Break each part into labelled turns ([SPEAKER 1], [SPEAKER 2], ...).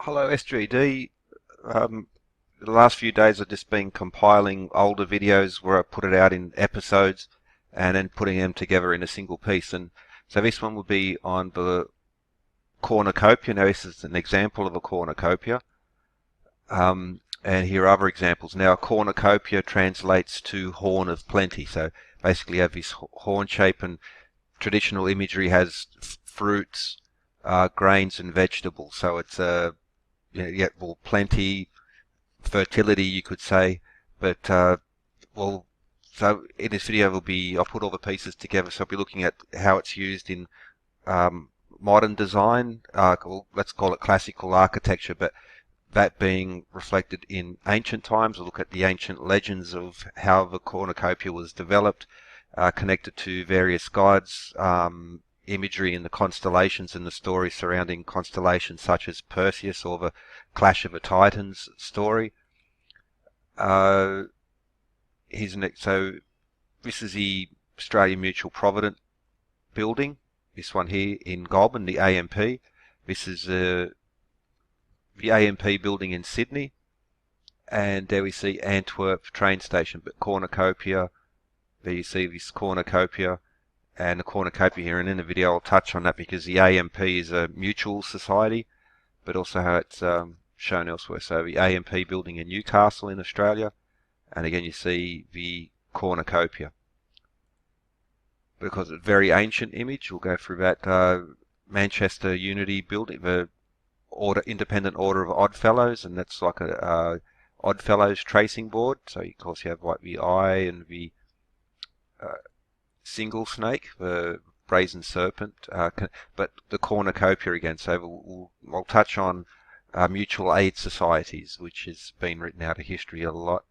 [SPEAKER 1] Hello SGD. The last few days I've just been compiling older videos where I put it out in episodes and then putting them together in a single piece. And so this one will be on the cornucopia. Now this is an example of a cornucopia. And here are other examples. Now a cornucopia translates to horn of plenty. So basically you have this horn shape, and traditional imagery has fruits, grains and vegetables. So it's a well, plenty, fertility, you could say. But well, so in this video I'll put all the pieces together. So I'll be looking at how it's used in modern design. Well, let's call it classical architecture, but that being reflected in ancient times. We'll look at the ancient legends of how the cornucopia was developed, connected to various gods, imagery in the constellations and the stories surrounding constellations such as Perseus or the Clash of the Titans story. So this is the Australian Mutual Provident building, this one here in Goulburn, the AMP. This is the AMP building in Sydney, and there we see Antwerp train station, but cornucopia, there you see this cornucopia and the cornucopia here, and in the video I'll touch on that because the AMP is a mutual society, but also how it's shown elsewhere. So the AMP building in Newcastle in Australia, and again you see the cornucopia. Because it's a very ancient image, we'll go through that. Manchester Unity building, the independent order of Oddfellows, and that's like a Oddfellows tracing board. So of course you have like the eye and the single snake, the brazen serpent, but the cornucopia again. So we'll touch on mutual aid societies, which has been written out of history a lot.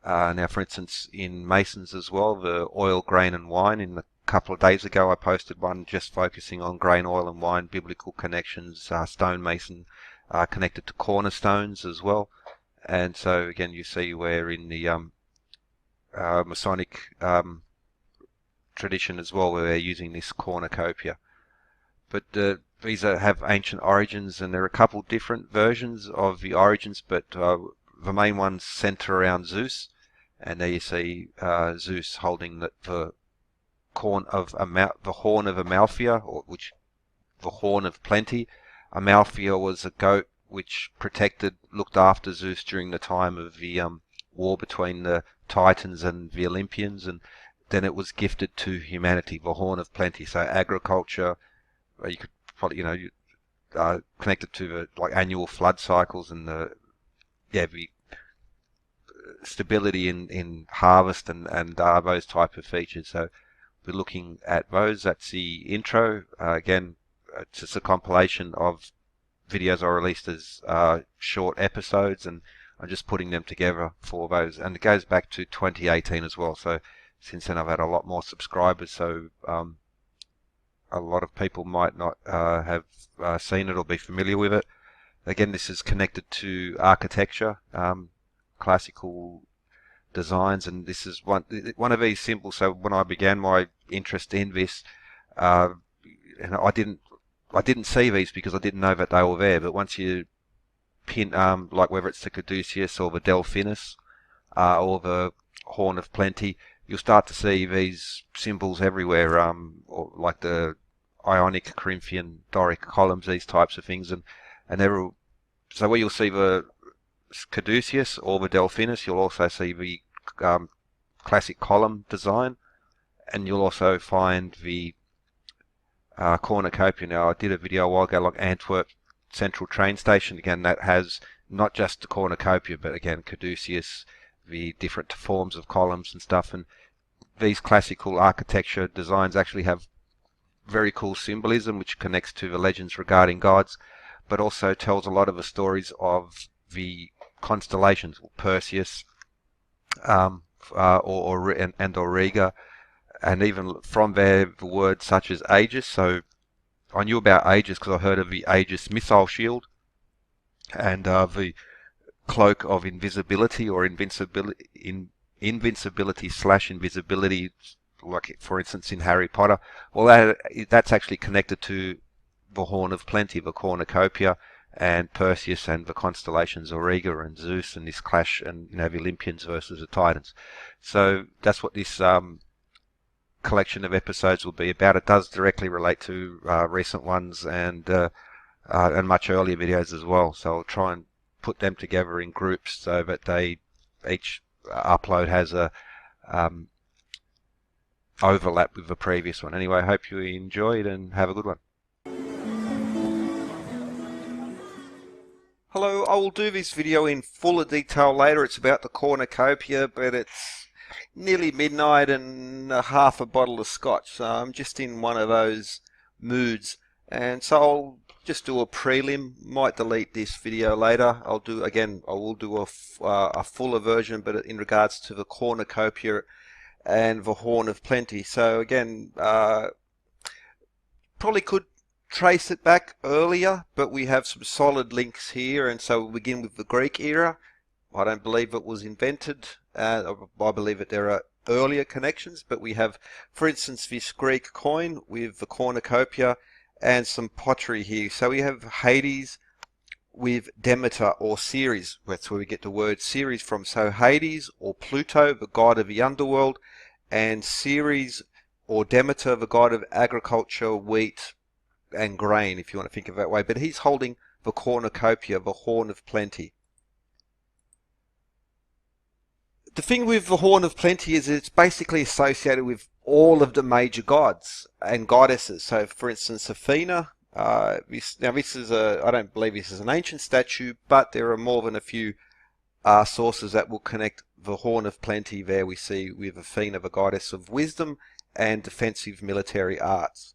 [SPEAKER 1] Now, for instance, in Masons as well, the oil, grain and wine. In a couple of days ago I posted one just focusing on grain, oil and wine, biblical connections, stonemason connected to cornerstones as well. And so again you see where in the Masonic tradition as well, where they're using this cornucopia. But these have ancient origins, and there are a couple different versions of the origins, but the main ones center around Zeus. And there you see Zeus holding the horn of Amalthea, or which the horn of plenty. Amalthea was a goat which looked after Zeus during the time of the war between the Titans and the Olympians, and then it was gifted to humanity, the horn of plenty. So agriculture, you could probably connect it to the like annual flood cycles and the stability in harvest and those type of features. So we're looking at those. That's the intro. Again, it's just a compilation of videos I released as short episodes, and I'm just putting them together for those. And it goes back to 2018 as well. So since then I've had a lot more subscribers, so a lot of people might not have seen it or be familiar with it. Again, this is connected to architecture, classical designs, and this is one of these symbols. So when I began my interest in this, and I didn't see these because I didn't know that they were there. But once you pin, like whether it's the Caduceus or the Delphinus, or the Horn of Plenty, you'll start to see these symbols everywhere, or like the Ionic, Corinthian, Doric columns, these types of things, and so where you'll see the Caduceus or the Delphinus, you'll also see the classic column design, and you'll also find the cornucopia. Now, I did a video a while ago, like Antwerp Central Train Station. Again, that has not just the cornucopia, but again Caduceus, the different forms of columns and stuff. And these classical architecture designs actually have very cool symbolism, which connects to the legends regarding gods, but also tells a lot of the stories of the constellations, Perseus, and Auriga, and even from there the words such as Aegis. So I knew about Aegis because I heard of the Aegis missile shield and the cloak of invisibility or invincibility slash invisibility, like for instance in Harry Potter. Well, that's actually connected to the Horn of Plenty, the cornucopia, and Perseus and the constellations Auriga and Zeus and this clash, and the Olympians versus the Titans. So that's what this collection of episodes will be about. It does directly relate to recent ones and much earlier videos as well. So I'll try and put them together in groups so that they each upload has a overlap with the previous one. Anyway, I hope you enjoyed and have a good one. Hello, I will do this video in fuller detail later. It's about the Cornucopia, but it's nearly midnight and half a bottle of scotch, so I'm just in one of those moods. And so I'll just do a prelim, might delete this video later. I will do a fuller version, but in regards to the Cornucopia and the Horn of Plenty. So again, probably could trace it back earlier, but we have some solid links here, and so we'll begin with the Greek era. I don't believe it was invented. I believe that there are earlier connections, but we have, for instance, this Greek coin with the Cornucopia and some pottery here. So we have Hades with Demeter or Ceres. That's where we get the word Ceres from. So Hades or Pluto, the god of the underworld, and Ceres or Demeter, the god of agriculture, wheat, and grain, if you want to think of it that way. But he's holding the Cornucopia, the Horn of Plenty. The thing with the Horn of Plenty is it's basically associated with all of the major gods and goddesses. So, for instance, Athena. This is I don't believe this is an ancient statue, but there are more than a few sources that will connect the Horn of Plenty. There we see with Athena, the goddess of wisdom and defensive military arts.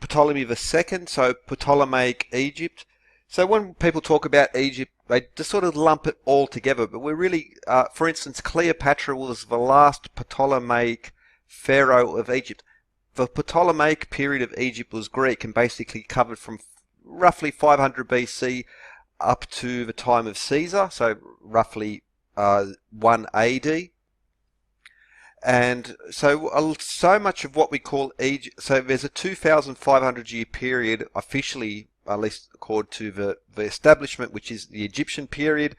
[SPEAKER 1] Ptolemy II, so Ptolemaic Egypt. So when people talk about Egypt, they just sort of lump it all together, but we're really, for instance, Cleopatra was the last Ptolemaic pharaoh of Egypt. The Ptolemaic period of Egypt was Greek and basically covered from roughly 500 BC up to the time of Caesar, so roughly 1 AD. And so much of what we call Egypt, so there's a 2,500 year period officially, at least according to the establishment, which is the Egyptian period.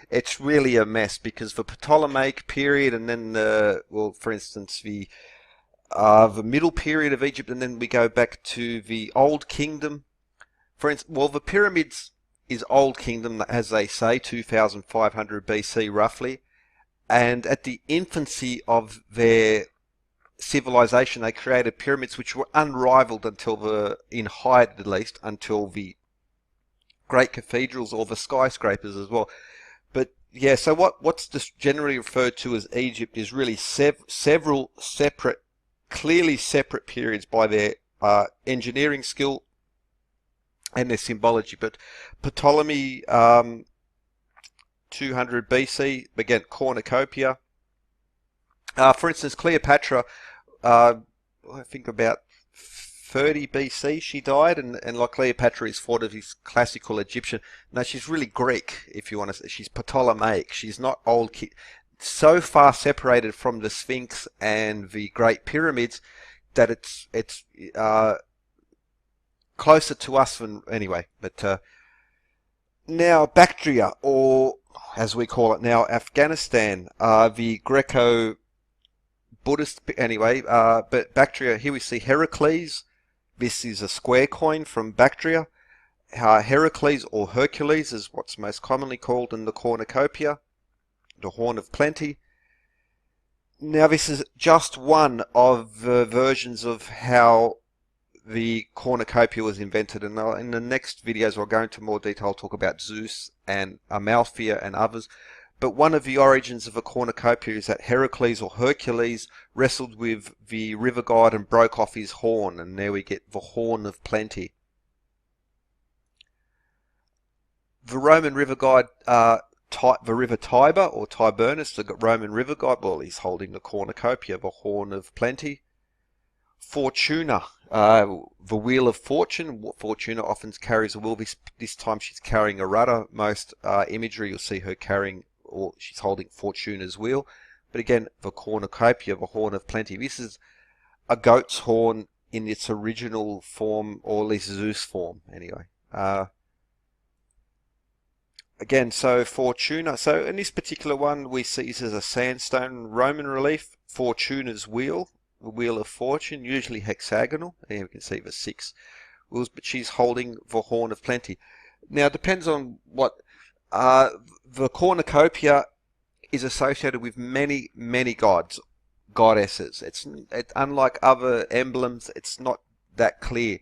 [SPEAKER 1] It's really a mess because the Ptolemaic period and then for instance, the middle period of Egypt, and then we go back to the Old Kingdom. For instance, the pyramids is Old Kingdom, as they say, 2,500 BC roughly. And at the infancy of their civilization, they created pyramids which were unrivaled in height at least, until the great cathedrals or the skyscrapers as well. But yeah, so what's just generally referred to as Egypt is really several separate, clearly separate periods by their engineering skill and their symbology. But Ptolemy, 200 BC, again, Cornucopia. For instance, Cleopatra, I think about 30 BC she died, and like Cleopatra is thought of as classical Egyptian. No, she's really Greek, if you want to say. She's Ptolemaic. She's not so far separated from the Sphinx and the Great Pyramids that it's closer to us than anyway. But now Bactria, or as we call it now, Afghanistan, the Greco-Buddhist, anyway, but Bactria, here we see Heracles. This is a square coin from Bactria. Heracles, or Hercules, is what's most commonly called in the Cornucopia, the Horn of Plenty. Now this is just one of the versions of how the Cornucopia was invented, and in the next videos I'll go into more detail. I'll talk about Zeus and Amalthea and others. But one of the origins of a cornucopia is that Heracles or Hercules wrestled with the river god and broke off his horn, and there we get the Horn of Plenty. The Roman river god, the river Tiber or Tibernus, the Roman river god, well, he's holding the cornucopia, the Horn of Plenty. Fortuna, the Wheel of Fortune. Fortuna often carries a wheel. This time she's carrying a rudder. Most imagery you'll see her carrying, or she's holding Fortuna's wheel. But again, the Cornucopia, the Horn of Plenty. This is a goat's horn in its original form, or at least Zeus form anyway. Again, so Fortuna. So in this particular one, we see this as a sandstone Roman relief, Fortuna's wheel, the wheel of fortune, usually hexagonal. There we can see the 6 wheels, but she's holding the horn of plenty. Now, it depends on what the cornucopia is associated with many, many gods, goddesses. It's unlike other emblems. It's not that clear.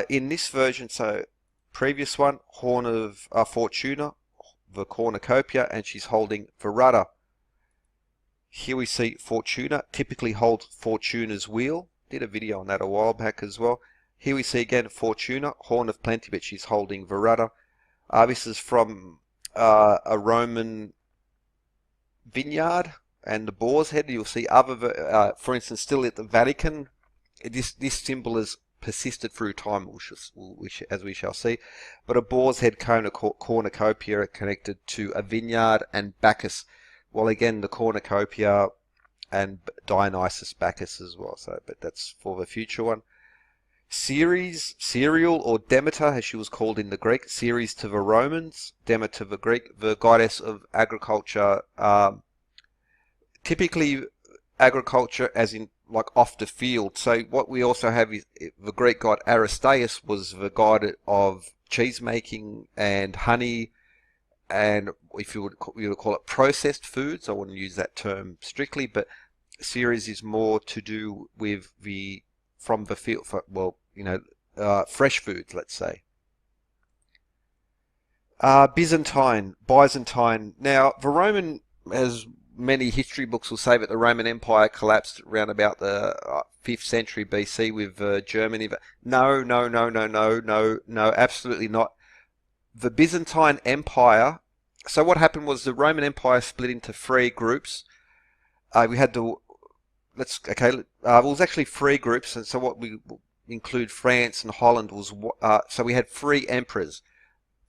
[SPEAKER 1] In this version, so previous one, horn of Fortuna, the cornucopia, and she's holding the rudder. Here we see Fortuna typically holds Fortuna's wheel. Did a video on that a while back as well. Here we see again Fortuna, horn of plenty, but she's holding the rudder. This is from a Roman vineyard and the boar's head. You'll see other, for instance, still at the Vatican. This symbol has persisted through time, as we shall see. But a boar's head cornucopia are connected to a vineyard and Bacchus. Well, again, the cornucopia and Dionysus Bacchus as well. So, but that's for the future one. Ceres, Cereal, or Demeter, as she was called in the Greek. Ceres to the Romans, Demeter the Greek, the goddess of agriculture. Typically, agriculture as in like off the field. So what we also have is the Greek god Aristaeus was the god of cheese making and honey, and if you would call it processed foods. I wouldn't use that term strictly, but Ceres is more to do with the from the field, well, fresh foods, let's say. Byzantine. Now, the Roman, as many history books will say, that the Roman Empire collapsed around about the 5th century BC with Germany. No, absolutely not. The Byzantine Empire. So what happened was the Roman Empire split into 3 groups. We had the it was actually 3 groups, and so what we include France and Holland was so we had 3 emperors.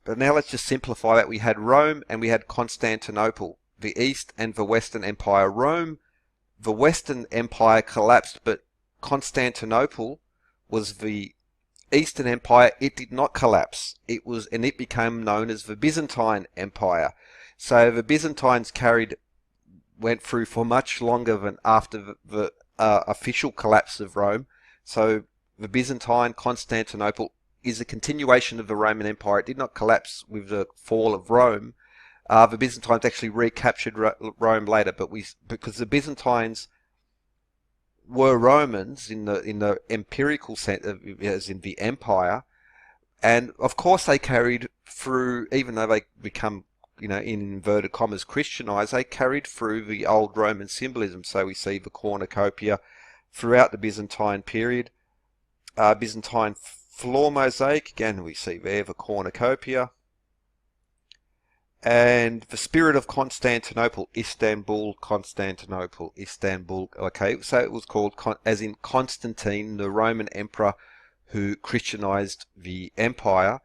[SPEAKER 1] But now let's just simplify that. We had Rome and we had Constantinople, the East and the Western Empire. Rome, the Western Empire collapsed, but Constantinople was the Eastern Empire. It did not collapse. It became known as the Byzantine Empire. So the Byzantines went through for much longer than after the official collapse of Rome. So the Byzantine Constantinople is a continuation of the Roman Empire. It did not collapse with the fall of Rome. The Byzantines actually recaptured Rome later, but because the Byzantines were Romans in the empirical sense, as in the empire, and of course they carried through, even though they become, in inverted commas, Christianized, they carried through the old Roman symbolism. So we see the cornucopia throughout the Byzantine period. Byzantine floor mosaic, again we see there the cornucopia. And the spirit of Constantinople, Istanbul, Constantinople, Istanbul. Okay, so it was called, as in Constantine, the Roman emperor who Christianized the empire.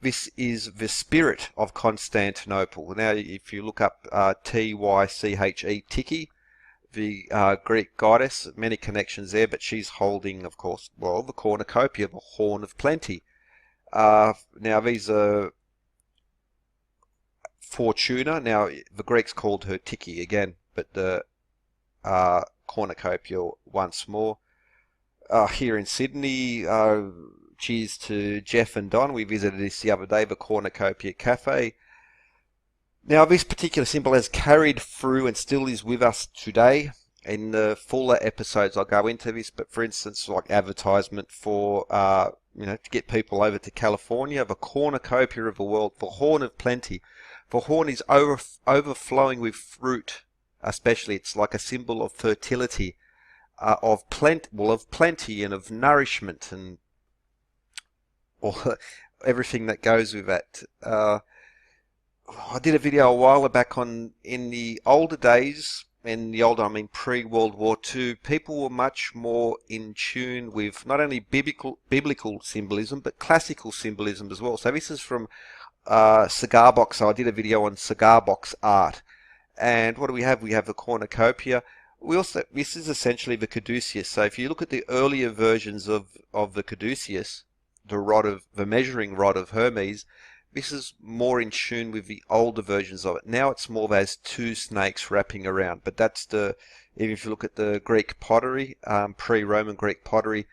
[SPEAKER 1] This is the spirit of Constantinople. Now, if you look up Tyche, Tiki, the Greek goddess, many connections there, but she's holding, of course, well, the cornucopia, the horn of plenty. Now, these are Fortuna. Now, the Greeks called her Tiki again, but the cornucopia once more. Here in Sydney, cheers to Jeff and Don. We visited this the other day, the Cornucopia Cafe. Now, this particular symbol has carried through and still is with us today. In the fuller episodes, I'll go into this, but for instance, like advertisement for, to get people over to California, the cornucopia of the world, the horn of plenty. The horn is overflowing with fruit, especially. It's like a symbol of fertility, of plenty and of nourishment and everything that goes with that. I did a video a while back in the older days, I mean pre-World War II, people were much more in tune with not only biblical symbolism, but classical symbolism as well. So this is from cigar box. So I did a video on cigar box art. And what do we have? We have the cornucopia. this is essentially the caduceus. So if you look at the earlier versions of the caduceus, the measuring rod of Hermes, this is more in tune with the older versions of it. Now it's more as two snakes wrapping around, but even if you look at the Greek pottery, pre-Roman Greek pottery,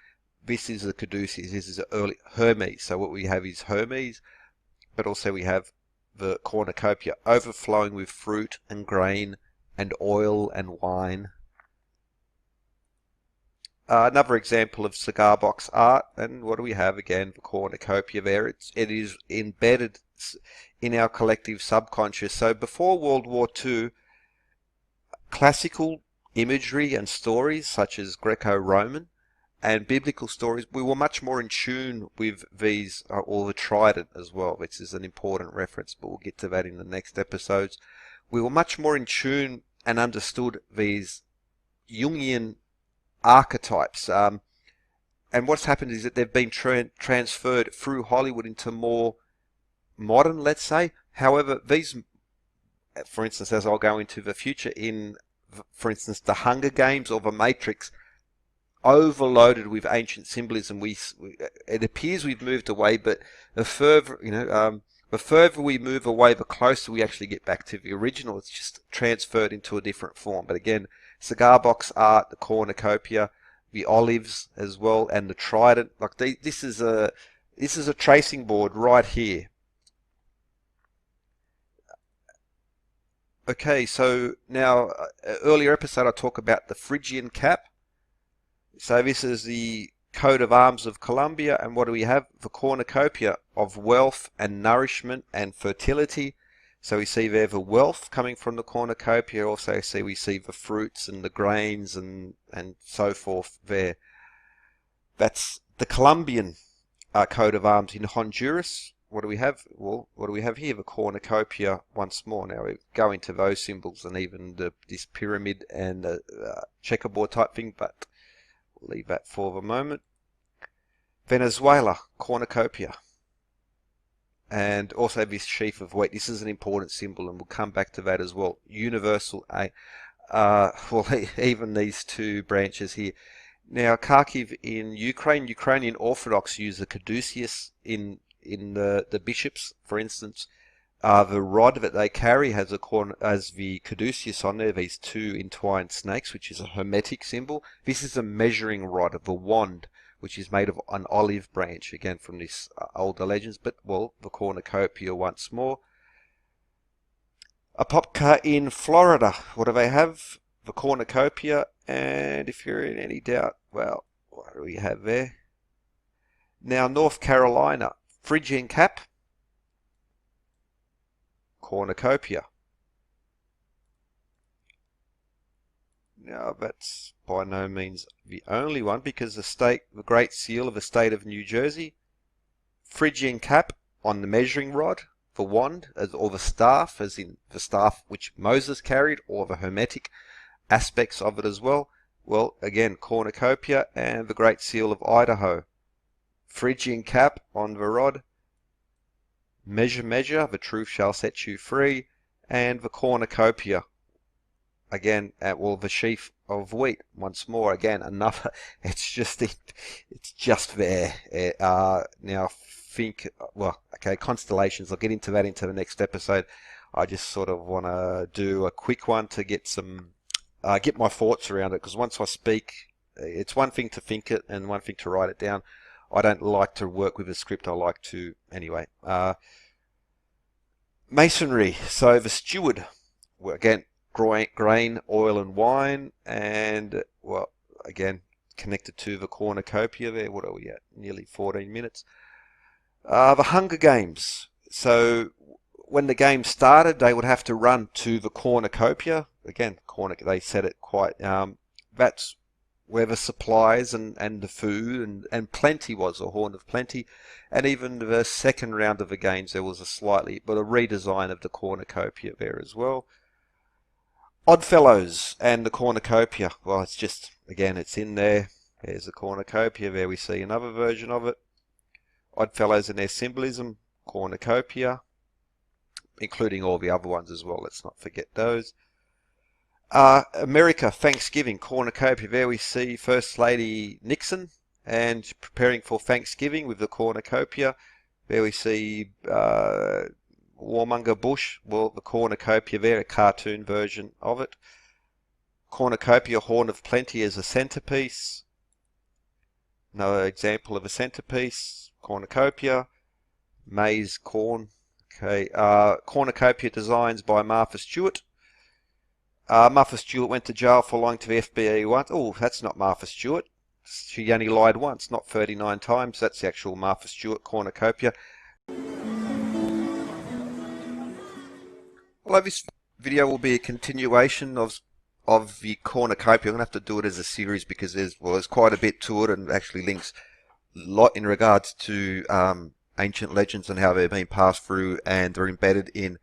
[SPEAKER 1] this is the caduceus. This is the early Hermes. So what we have is Hermes, but also we have the cornucopia overflowing with fruit and grain and oil and wine. Another example of cigar box art, and what do we have again? The cornucopia there. It is embedded in our collective subconscious. So before World War II, classical imagery and stories such as Greco-Roman and biblical stories, we were much more in tune with these, or the trident as well, which is an important reference, but we'll get to that in the next episodes. We were much more in tune and understood these Jungian archetypes, and what's happened is that they've been transferred through Hollywood into more modern, let's say. However, these, for instance, as I'll go into the future, for instance, the Hunger Games or the Matrix, overloaded with ancient symbolism. It appears we've moved away, but the further we move away, the closer we actually get back to the original. It's just transferred into a different form. But again, cigar box art, the cornucopia, the olives as well, and the trident. Like this is a tracing board right here. Okay, so now earlier episode I talked about the Phrygian cap. So this is the coat of arms of Colombia, and what do we have? The cornucopia of wealth and nourishment and fertility. So we see there the wealth coming from the cornucopia. Also we see the fruits and the grains and so forth there. That's the Colombian coat of arms. In Honduras, what do we have? Well, what do we have here? The cornucopia once more. Now we go into those symbols and even this pyramid and checkerboard type thing, but we'll leave that for the moment. Venezuela, cornucopia. And also this sheaf of wheat. This is an important symbol, and we'll come back to that as well. Universal, well, even these two branches here. Now, Kharkiv in Ukraine, Ukrainian Orthodox use the caduceus in the bishops, for instance. The rod that they carry has the caduceus on there, these two entwined snakes, which is a hermetic symbol. This is a measuring rod of a wand, which is made of an olive branch, again from this older legends, but, well, the cornucopia once more. Apopka in Florida, what do they have? The cornucopia, and if you're in any doubt, well, what do we have there? Now, North Carolina, Phrygian cap, cornucopia. Now, that's by no means the only one, because the Great Seal of the state of New Jersey, Phrygian cap on the measuring rod, the wand, or the staff, as in the staff which Moses carried, or the hermetic aspects of it as well. Well, again, cornucopia, and the Great Seal of Idaho, Phrygian cap on the rod, measure, measure, the truth shall set you free, and the cornucopia. Again, well, the sheaf of wheat once more. Again, another. It's just there. Now well, okay, constellations. I'll get into that into the next episode. I just sort of want to do a quick one to get my thoughts around it, because once I speak, it's one thing to think it and one thing to write it down. I don't like to work with a script. I like to anyway. Masonry. So the steward. Well, again, grain, oil and wine, and, well, again, connected to the cornucopia there. What are we at? Nearly 14 minutes. The Hunger Games. So when the game started, they would have to run to the cornucopia. Again, they said it quite, that's where the supplies and the food and plenty was, a horn of plenty. And even the second round of the games, there was a redesign of the cornucopia there as well. Oddfellows and the cornucopia. Well, it's just, again, it's in there. There's the cornucopia. There we see another version of it. Oddfellows and their symbolism, cornucopia, including all the other ones as well. Let's not forget those. America, Thanksgiving, Cornucopia. There we see First Lady Nixon and preparing for Thanksgiving with the Cornucopia. There we see Warmonger Bush, well, the Cornucopia there, a cartoon version of it. Cornucopia, Horn of Plenty as a centerpiece. Another example of a centerpiece, Cornucopia. Maize corn. Okay, Cornucopia designs by Martha Stewart. Martha Stewart went to jail for lying to the FBI once. Oh, that's not Martha Stewart. She only lied once, not 39 times. That's the actual Martha Stewart Cornucopia. Although this video will be a continuation of the Cornucopia, I'm going to have to do it as a series because there's quite a bit to it and actually links a lot in regards to ancient legends and how they're being passed through, and they're embedded in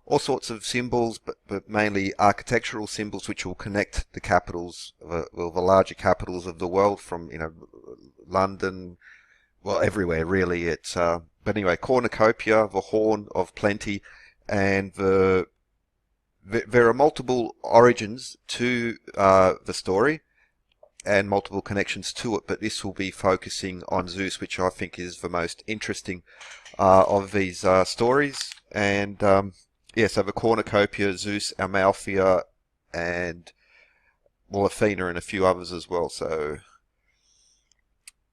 [SPEAKER 1] all sorts of symbols, but mainly architectural symbols which will connect the capitals, the larger capitals of the world, from London, well, everywhere really. It's but anyway, Cornucopia, the Horn of Plenty, and there are multiple origins to the story and multiple connections to it, but this will be focusing on Zeus, which I think is the most interesting of these stories. And yeah, so the Cornucopia, Zeus, Amalthea, and well, Athena, and a few others as well. So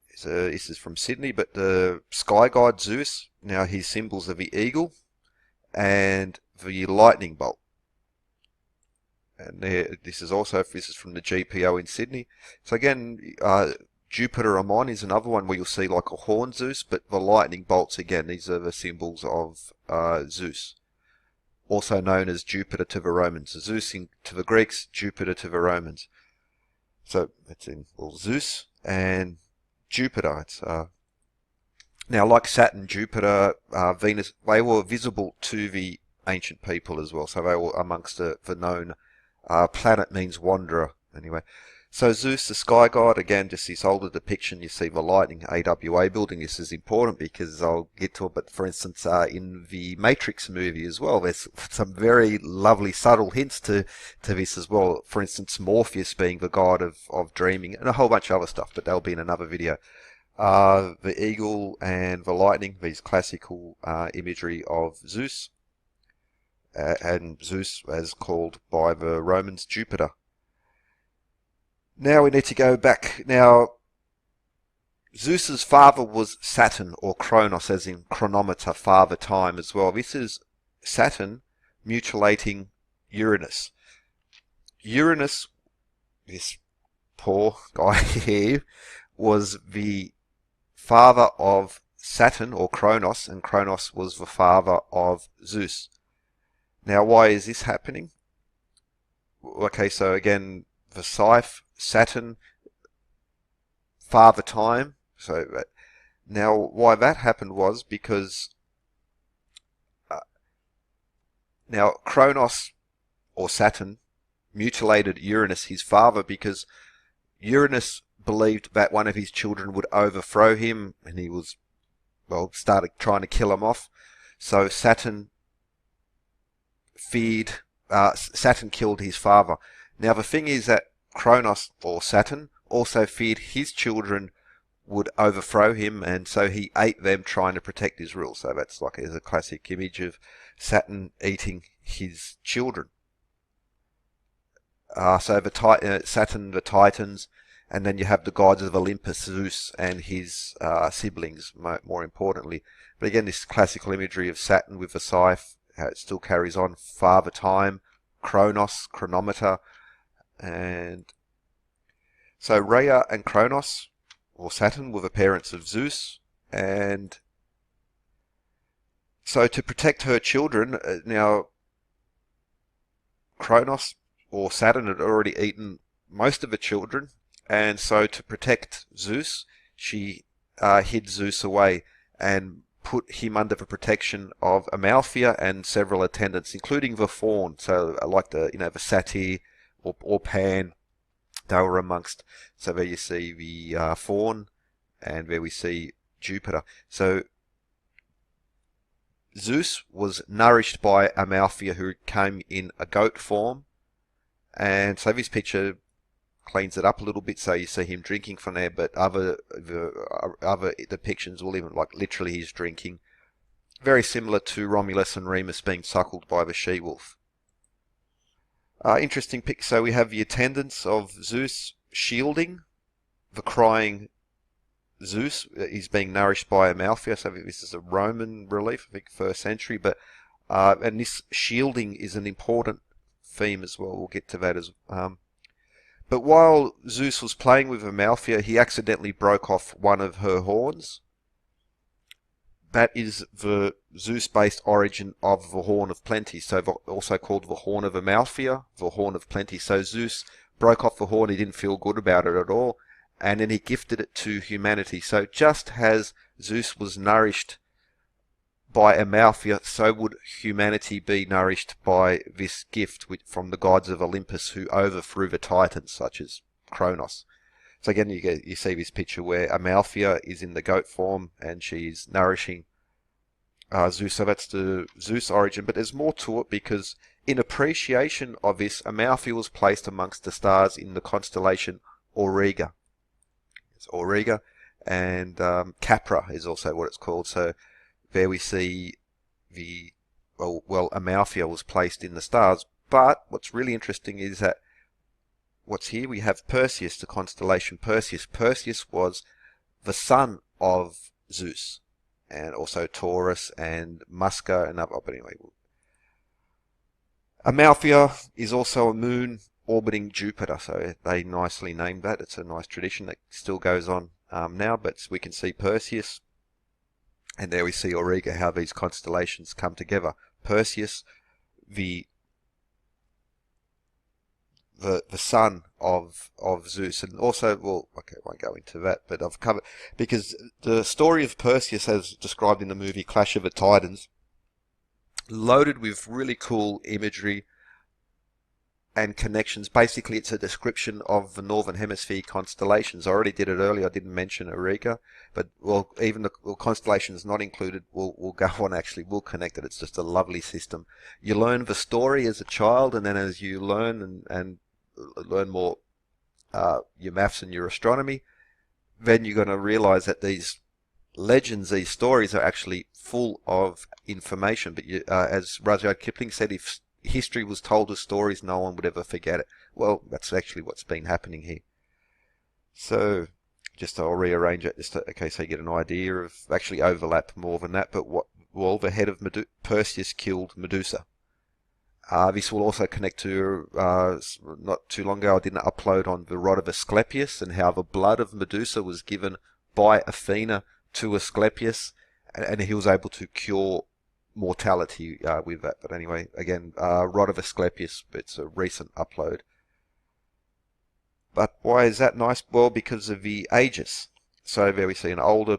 [SPEAKER 1] this is from Sydney, but the sky god Zeus, now his symbols are the eagle and the lightning bolt. And this is from the GPO in Sydney. So again, Jupiter Ammon is another one where you'll see like a horn Zeus, but the lightning bolts, again, these are the symbols of Zeus, also known as Jupiter to the Romans. Zeus to the Greeks, Jupiter to the Romans. So it's in Zeus and Jupiter. It's now, like Saturn, Jupiter, Venus, they were visible to the ancient people as well. So they were amongst the known. Planet means wanderer, anyway. So Zeus the Sky God, again, just this older depiction. You see the lightning AWA building. This is important because I'll get to it. But for instance, in the Matrix movie as well, there's some very lovely subtle hints to this as well. For instance, Morpheus being the god of dreaming, and a whole bunch of other stuff, but that'll be in another video. The eagle and the lightning, these classical imagery of Zeus. And Zeus as called by the Romans Jupiter. Now we need to go back. Now, Zeus's father was Saturn, or Kronos, as in chronometer, father time as well. This is Saturn mutilating Uranus. Uranus, this poor guy here, was the father of Saturn, or Kronos, and Kronos was the father of Zeus. Now, why is this happening? Okay, so again, the Scythe, Saturn, Father Time. So now, why that happened was because now Kronos, or Saturn, mutilated Uranus, his father, because Uranus believed that one of his children would overthrow him, and he was, well, started trying to kill him off. So Saturn Saturn killed his father. Now the thing is that Kronos, or Saturn, also feared his children would overthrow him, and so he ate them, trying to protect his rule. So that's like a classic image of Saturn eating his children. So Saturn, the Titans, and then you have the gods of Olympus, Zeus and his siblings, more importantly. But again, this classical imagery of Saturn with the scythe, how it still carries on. Father Time, Kronos, chronometer, and so Rhea and Kronos, or Saturn, were the parents of Zeus, and so to protect her children, now Kronos, or Saturn, had already eaten most of the children, and so to protect Zeus, she hid Zeus away and put him under the protection of Amalthea and several attendants, including the faun. So like the satyr or Pan, they were amongst. So there you see the faun, and there we see Jupiter. So Zeus was nourished by Amalthea, who came in a goat form, And so this picture cleans it up a little bit, so you see him drinking from there, but other depictions will even, like, literally he's drinking. Very similar to Romulus and Remus being suckled by the she-wolf. Interesting pic. So we have the attendants of Zeus shielding the crying Zeus. He's being nourished by Amalthea. So this is a Roman relief, I think 1st century. But and this shielding is an important theme as well. We'll get to that as but while Zeus was playing with Amalthea, he accidentally broke off one of her horns. That is the Zeus-based origin of the Horn of Plenty, so also called the Horn of Amalthea, the Horn of Plenty. So Zeus broke off the horn, he didn't feel good about it at all, and then he gifted it to humanity. So just as Zeus was nourished by Amalthea, so would humanity be nourished by this gift from the gods of Olympus who overthrew the titans, such as Kronos. So again, you see this picture where Amalthea is in the goat form and she's nourishing Zeus. So that's the Zeus origin. But there's more to it, because in appreciation of this, Amalthea was placed amongst the stars in the constellation Auriga. It's Auriga, and Capra is also what it's called. So there we see Amalthea was placed in the stars. But what's really interesting is that what's here, we have Perseus, the constellation Perseus. Perseus was the son of Zeus, and also Taurus and Musca and other. But anyway, Amalthea is also a moon orbiting Jupiter, so they nicely named that. It's a nice tradition that still goes on now. But we can see Perseus, and there we see Auriga, how these constellations come together. Perseus, the son of Zeus, and also, well, okay, I won't go into that, but I've covered, because the story of Perseus, as described in the movie Clash of the Titans, loaded with really cool imagery and connections. Basically, it's a description of the Northern Hemisphere constellations. I already did it earlier. I didn't mention Auriga, but even the constellations not included, we'll go on. Actually, we'll connect it. It's just a lovely system. You learn the story as a child, and then as you learn and learn more your maths and your astronomy, then you're going to realize that these legends, these stories, are actually full of information. But as Rudyard Kipling said, if history was told as stories, no one would ever forget it. Well, that's actually what's been happening here. So just I'll rearrange it just okay, so you get an idea of, actually overlap more than that, but the head of Perseus killed Medusa. This will also connect to, not too long ago I did an upload on the rod of Asclepius and how the blood of Medusa was given by Athena to Asclepius, and he was able to cure mortality with that. But anyway, again, rod of Asclepius, it's a recent upload. But why is that nice? Well, because of the Aegis. So there we see an older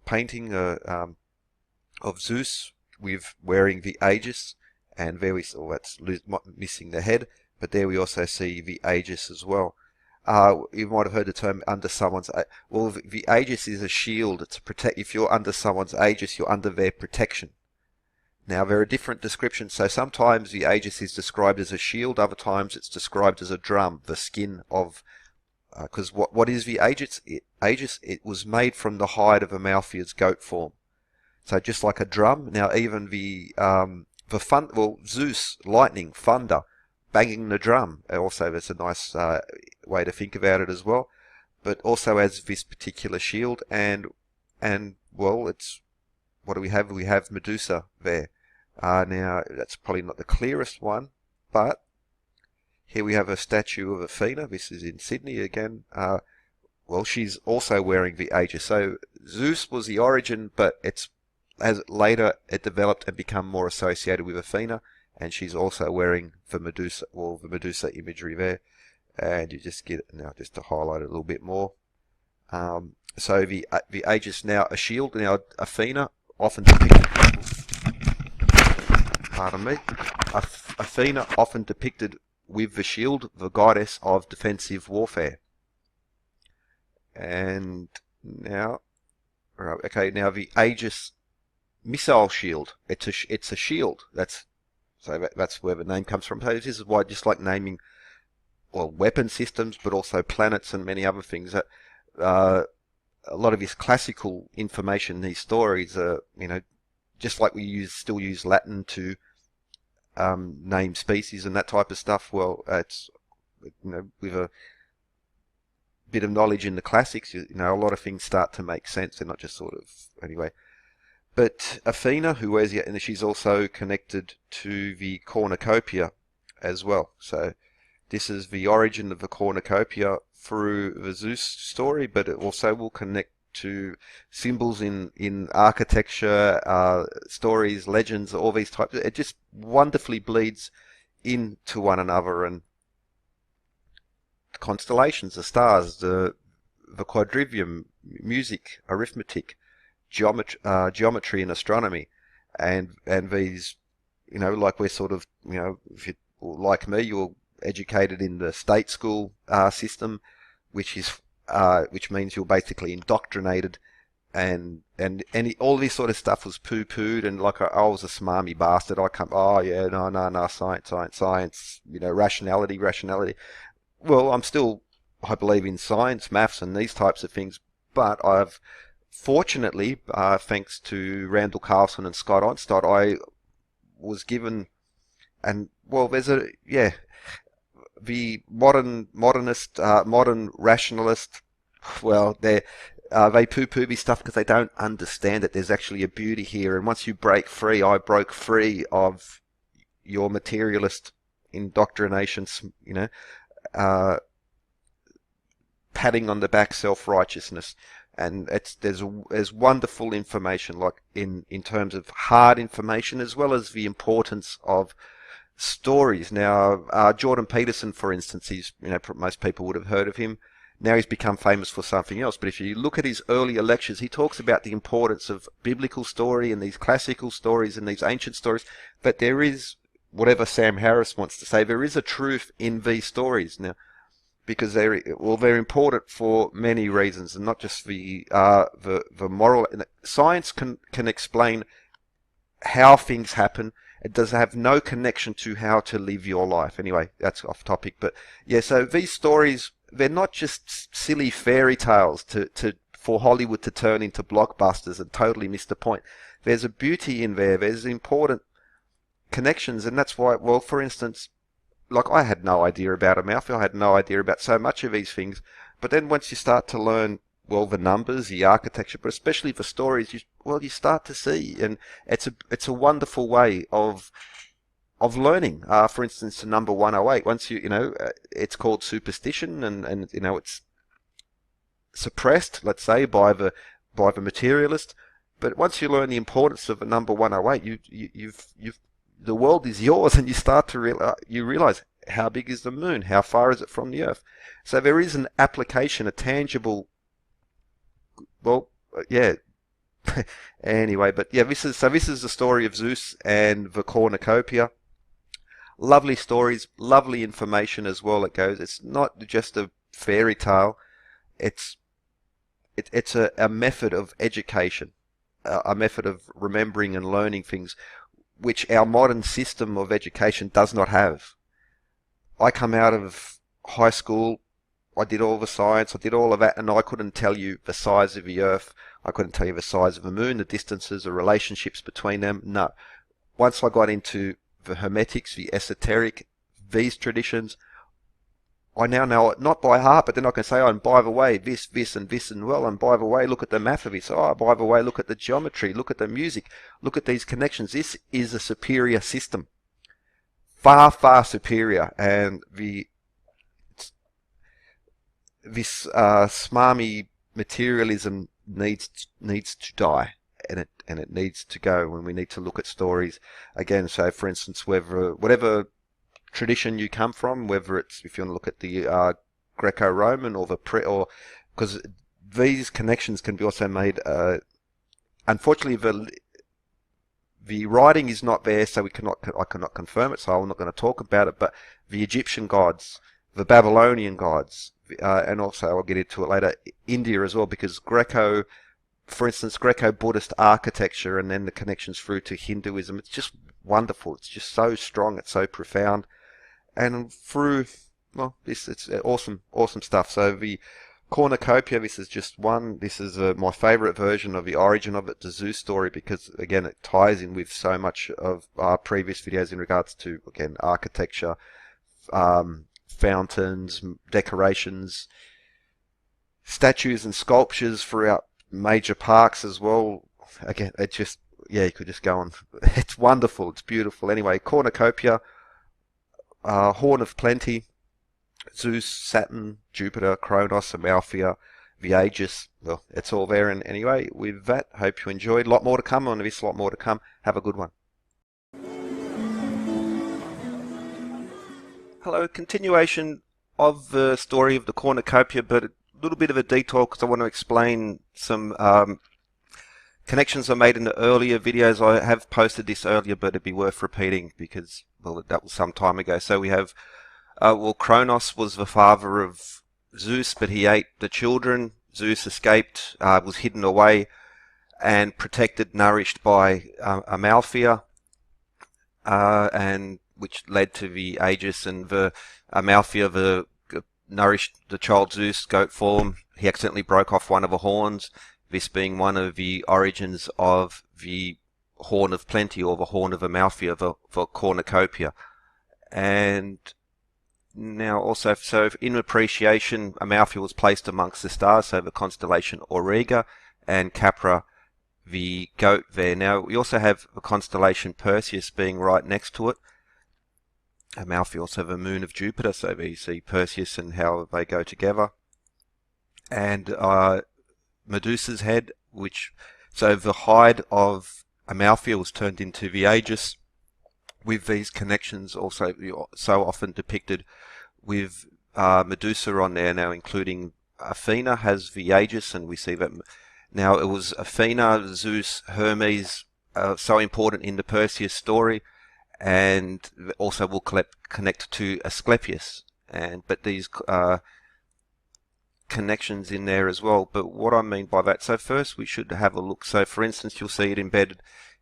[SPEAKER 1] painting of Zeus with wearing the Aegis, and there we see, that's missing the head, but there we also see the Aegis as well. You might have heard the term under someone's. Well, the Aegis is a shield to protect. If you're under someone's Aegis, you're under their protection. Now, there are different descriptions. So sometimes the Aegis is described as a shield. Other times it's described as a drum, the skin of. Because what is the Aegis? Aegis, it was made from the hide of Amalthea's goat form. So just like a drum. Now, even Zeus, lightning, thunder, banging the drum. Also, that's a nice way to think about it as well. But also as this particular shield, and well, it's, what do we have? We have Medusa there. Now, that's probably not the clearest one, but here we have a statue of Athena. This is in Sydney again. Well, she's also wearing the Aegis. So Zeus was the origin, but as later it developed and become more associated with Athena, and she's also wearing the Medusa imagery there. And you just get it now, just to highlight it a little bit more. So the Aegis, now a shield. Now Athena often depicted, Athena often depicted with the shield, the goddess of defensive warfare. And now, okay, now the Aegis missile shield. It's a shield. That's where the name comes from. So this is why, just like naming well, weapon systems, but also planets and many other things. That a lot of his classical information, these stories are, just like we still use Latin to name species and that type of stuff. Well, it's with a bit of knowledge in the classics, a lot of things start to make sense. They're not just sort of anyway. But Athena, who wears and she's also connected to the Cornucopia as well. So this is the origin of the Cornucopia through the Zeus story, but it also will connect to symbols in architecture, stories, legends, all these types. It just wonderfully bleeds into one another, and constellations, the stars, the quadrivium, music, arithmetic, geometry and astronomy, and these, like we're sort of, if you like me, you're educated in the state school system, which means you're basically indoctrinated, and all this sort of stuff was poo-pooed, and like I was a smarmy bastard. Oh yeah, no, science, rationality. Well, I believe in science, maths, and these types of things, but I've fortunately, thanks to Randall Carlson and Scott Onstott, I was given, and well, the modern rationalist, well, they poo-poo me stuff because they don't understand it. There's actually a beauty here, and once you break free, I broke free of your materialist indoctrinations, patting on the back self-righteousness. And there's wonderful information, like in terms of hard information, as well as the importance of stories. Now, Jordan Peterson, for instance, most people would have heard of him. Now he's become famous for something else. But if you look at his earlier lectures, he talks about the importance of biblical story and these classical stories and these ancient stories. But there is, whatever Sam Harris wants to say, there is a truth in these stories now, because they're important for many reasons, and not just the moral. Science can explain how things happen. It does have no connection to how to live your life. Anyway, that's off topic, but yeah. So these stories, they're not just silly fairy tales for Hollywood to turn into blockbusters and totally miss the point. There's a beauty in there. There's important connections, and that's why. Well, for instance, like I had no idea about a mouth. I had no idea about so much of these things. But then once you start to learn, well, the numbers, the architecture, but especially the stories, you start to see, and it's a wonderful way of learning. For instance, the number 108. Once it's called superstition, and it's suppressed, let's say, by the materialist. But once you learn the importance of the number 108, you've the world is yours, and you start to realize how big is the moon, how far is it from the earth. So there is an application, a tangible. Well, yeah. Anyway, but yeah, this is the story of Zeus and the Cornucopia. Lovely stories, lovely information as well. It's not just a fairy tale. It's a method of education, a method of remembering and learning things, which our modern system of education does not have. I come out of high school, I did all the science, I did all of that, and I couldn't tell you the size of the Earth, I couldn't tell you the size of the moon, the distances, the relationships between them. No. Once I got into the Hermetics, the esoteric, these traditions, I now know it not by heart, but then I can say, oh, and by the way, this, and this, and well, and by the way, look at the math of this. Oh, by the way, look at the geometry, look at the music, look at these connections. This is a superior system. Far, far superior. And this smarmy materialism needs to die, and it needs to go when we need to look at stories again. So, for instance, whatever tradition you come from, whether it's, if you want to look at the Greco-Roman or because these connections can be also made. Unfortunately, the writing is not there, so I cannot confirm it. So I'm not going to talk about it. But the Egyptian gods, the Babylonian gods, and also I'll get into it later, India as well, because for instance, Greco-Buddhist architecture, and then the connections through to Hinduism. It's just wonderful. It's just so strong. It's so profound. And through well, it's awesome stuff. So the Cornucopia, this is just one. This is my favorite version of the origin of it, the Zeus story, because again it ties in with so much of our previous videos in regards to, again, architecture, fountains, decorations, statues and sculptures throughout major parks as well. Again, it just, yeah, you could just go on. It's wonderful, it's beautiful. Anyway, Cornucopia, Horn of Plenty, Zeus, Saturn, Jupiter, Kronos, Amalthea, the Aegis. Well, it's all there. And anyway, with that, hope you enjoyed. A lot more to come on this, a lot more to come. Have a good one. Hello, continuation of the story of the Cornucopia, but a little bit of a detour because I want to explain some connections I made in the earlier videos. I have posted this earlier, but it'd be worth repeating because, well, that was some time ago. So we have, well, Kronos was the father of Zeus, but he ate the children. Zeus escaped, was hidden away, and protected, nourished by Amalthea, and which led to the Aegis, and the Amalthea nourished the child Zeus, goat form. He accidentally broke off one of the horns, this being one of the origins of the Horn of Plenty, or the Horn of Amalthea, for Cornucopia. And now also, so in appreciation, Amalthea was placed amongst the stars, so the constellation Auriga, and Capra, the goat there. Now we also have the constellation Perseus being right next to it. Amalthea also have a moon of Jupiter, so there you see Perseus and how they go together. And Medusa's head, so the hide of Amalthea was turned into the Aegis, with these connections also so often depicted with Medusa on there now, including Athena has the Aegis, and we see that now it was Athena, Zeus, Hermes, so important in the Perseus story, and also will connect to Asclepius, but these connections in there as well. But what I mean by that, so first we should have a look. So for instance, you'll see it embedded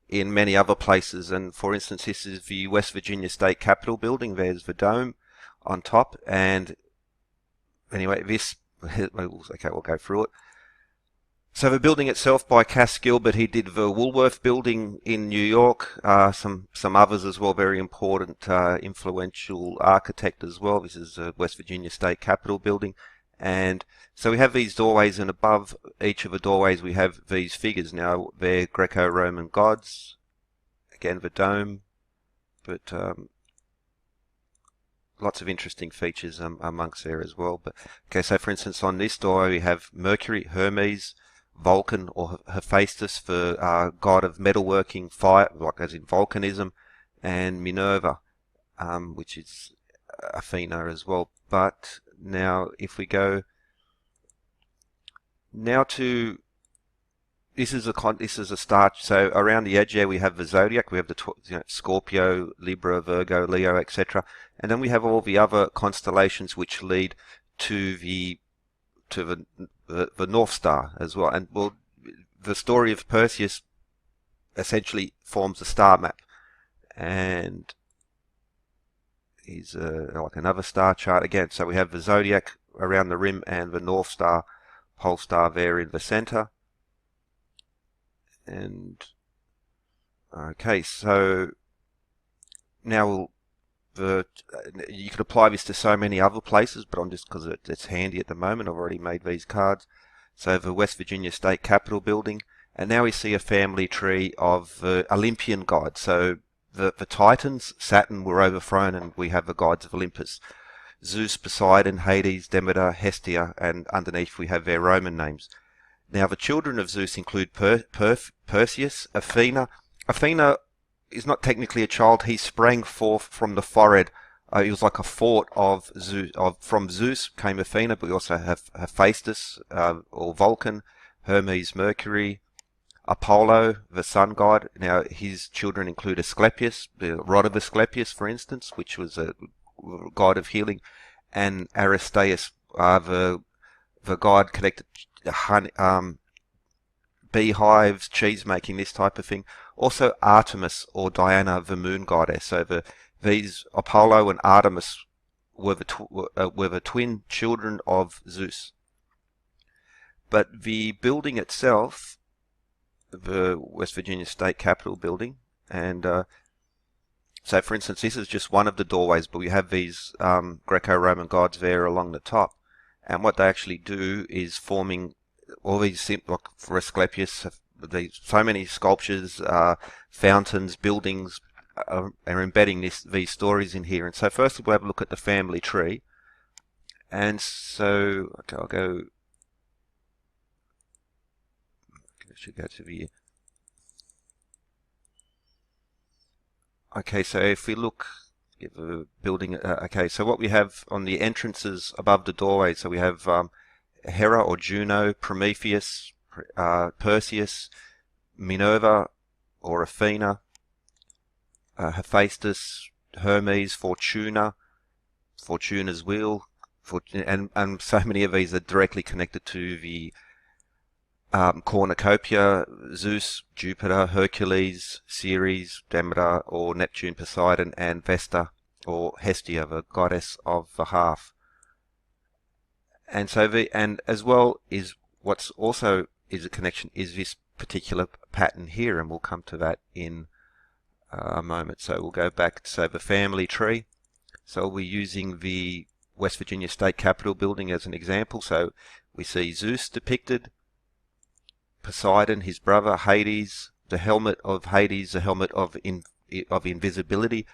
[SPEAKER 1] in many other places, and for instance, this is the West Virginia State Capitol building. There's the dome on top, and anyway, this, okay, we'll go through it. So the building itself by Cass Gilbert, he did the Woolworth building in New York, some others as well, very important, influential architect as well. This is the West Virginia State Capitol building. And so we have these doorways, and above each of the doorways we have these figures. Now they're Greco-Roman gods, again the dome, but lots of interesting features amongst there as well. But okay, so for instance on this door we have Mercury, Hermes, Vulcan or Hephaestus, for god of metalworking, fire, like as in volcanism, and Minerva, which is Athena as well. But now if we go now to, this is a star. So around the edge there we have the zodiac. We have the Scorpio, Libra, Virgo, Leo, etc. And then we have all the other constellations which lead to the North Star as well. And well, the story of Perseus essentially forms a star map, and is like another star chart again. So we have the zodiac around the rim and the North Star, pole star there in the center. And okay, so now you could apply this to so many other places, but I'm just, because it's handy at the moment, I've already made these cards. So the West Virginia State Capitol building, and now we see a family tree of the Olympian gods. So the Titans, Saturn, were overthrown, and we have the gods of Olympus: Zeus, Poseidon, Hades, Demeter, Hestia, and underneath we have their Roman names. Now the children of Zeus include Perseus, Athena. Athena is not technically a child. He sprang forth from the forehead. He was like a thought of Zeus. From Zeus came Athena, but we also have Hephaestus, or Vulcan, Hermes, Mercury, Apollo, the sun god. Now his children include Asclepius, the rod of Asclepius, for instance, which was a god of healing, and Aristaeus, the god connected honey, beehives, cheese making, this type of thing. Also Artemis, or Diana, the moon goddess. So these Apollo and Artemis were the twin children of Zeus. But the building itself, the West Virginia State Capitol building, and so for instance, this is just one of the doorways, but we have these Greco-Roman gods there along the top. And what they actually do is forming all these, like for Asclepius, so many sculptures, fountains, buildings, are embedding these stories in here. And so first we'll have a look at the family tree. And so, okay, I'll go, I should go to the, okay, so if we look at the building, okay, so what we have on the entrances above the doorway, so we have Hera or Juno, Prometheus, Perseus, Minerva or Athena, Hephaestus, Hermes, Fortuna, Fortuna's wheel, and so many of these are directly connected to the Cornucopia, Zeus, Jupiter, Hercules, Ceres, Demeter or Neptune, Poseidon, and Vesta or Hestia, the goddess of the hearth. And so and as well is what's also is a connection is this particular pattern here, and we'll come to that in a moment. So we'll go back to the family tree. So we're using the West Virginia State Capitol building as an example. So we see Zeus depicted, Poseidon, his brother, Hades, the helmet of Hades, the helmet of invisibility.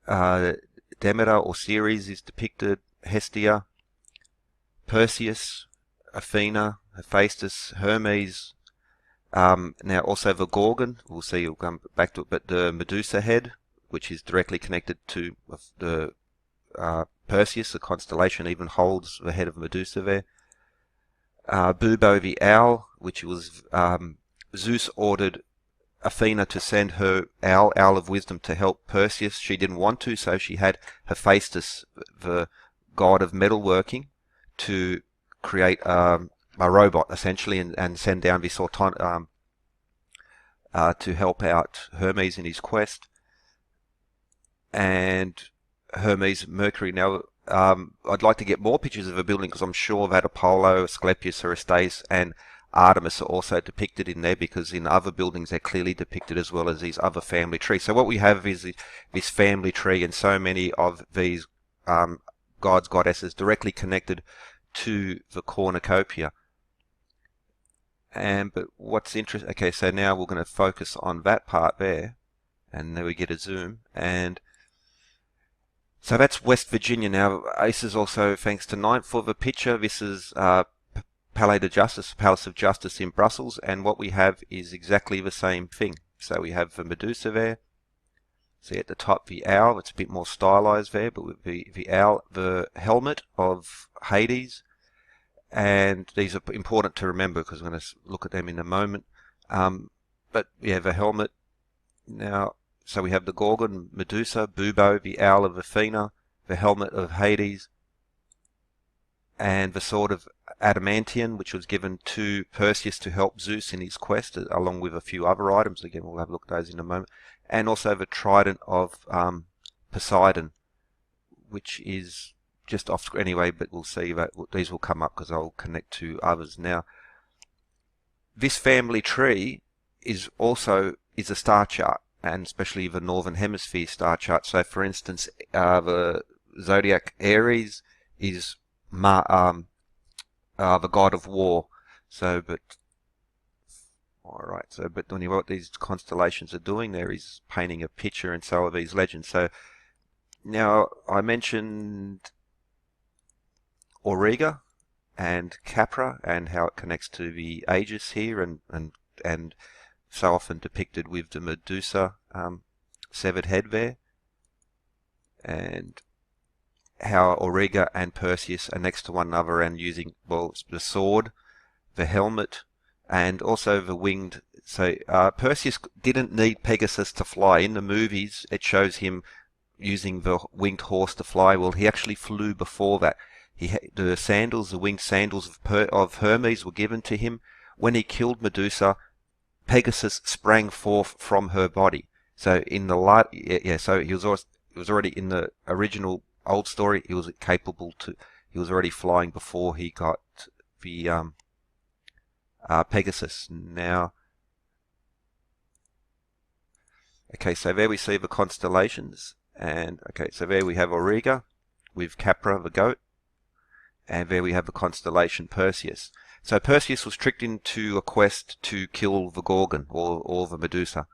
[SPEAKER 1] Demeter or Ceres is depicted, Hestia, Perseus, Athena, Hephaestus, Hermes. Now also the Gorgon, we'll see, we'll come back to it, but the Medusa head, which is directly connected to the Perseus, the constellation even holds the head of Medusa there. Bubo the owl, which was Zeus ordered Athena to send her owl of wisdom, to help Perseus. She didn't want to, so she had Hephaestus, the god of metalworking, to create a robot essentially, and send down this to help out Hermes in his quest. And Hermes, Mercury. Now, I'd like to get more pictures of a building, because I'm sure that Apollo, Asclepius, Aristaeus, and Artemis are also depicted in there, because in other buildings they're clearly depicted, as well as these other family trees. So what we have is this family tree, and so many of these gods, goddesses directly connected to the cornucopia. But what's interesting, okay, so now we're going to focus on that part there, and then we get a zoom. And so that's West Virginia. Now, this is also, thanks to Ninth for the picture, this is Palais de Justice, Palace of Justice in Brussels, and what we have is exactly the same thing. So we have the Medusa there. See at the top the owl, it's a bit more stylized there, but with the owl, the helmet of Hades, and these are important to remember because we're going to look at them in a moment. But we have a helmet now. So we have the Gorgon, Medusa, Bubo, the owl of Athena, the helmet of Hades, and the sword of Adamantium, which was given to Perseus to help Zeus in his quest, along with a few other items. Again, we'll have a look at those in a moment. And also the trident of Poseidon, which is just off screen anyway, but we'll see that these will come up because I'll connect to others. Now, this family tree is also a star chart, and especially the Northern Hemisphere star chart. So, for instance, the zodiac Aries is the god of war. So, but all right. So, but what these constellations are doing there is painting a picture, and so are these legends. So, now I mentioned Auriga and Capra, and how it connects to the Aegis here, and so often depicted with the Medusa severed head there, and how Auriga and Perseus are next to one another, and using, well, the sword, the helmet, and also the winged. So Perseus didn't need Pegasus to fly. In the movies, it shows him using the winged horse to fly. Well, he actually flew before that. The sandals, the winged sandals of Hermes were given to him. When he killed Medusa, Pegasus sprang forth from her body. So in the light, so he was already in the original old story, he was capable to. He was already flying before he got the Pegasus. Now, okay, so there we see the constellations, and okay, so there we have Auriga with Capra the goat, and there we have the constellation Perseus. So Perseus was tricked into a quest to kill the Gorgon, or the Medusa.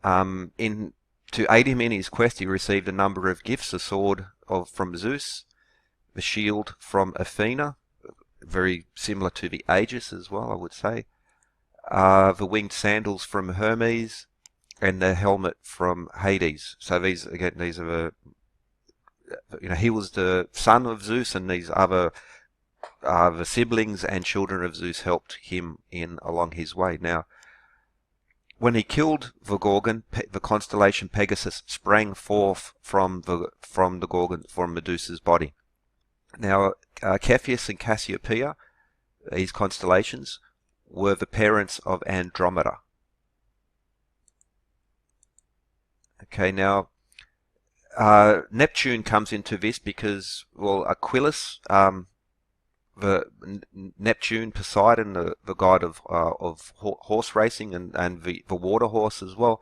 [SPEAKER 1] To aid him in his quest, he received a number of gifts: a sword from Zeus, the shield from Athena, very similar to the Aegis as well, I would say, the winged sandals from Hermes, and the helmet from Hades. So these are the, he was the son of Zeus, and these other the siblings and children of Zeus helped him along his way. Now, when he killed the Gorgon, the constellation Pegasus sprang forth from the Gorgon, from Medusa's body. Now, Cepheus and Cassiopeia, these constellations, were the parents of Andromeda. Okay, now Neptune comes into this because, well, Aquilus, Neptune, Poseidon, the god of horse racing and the water horse as well,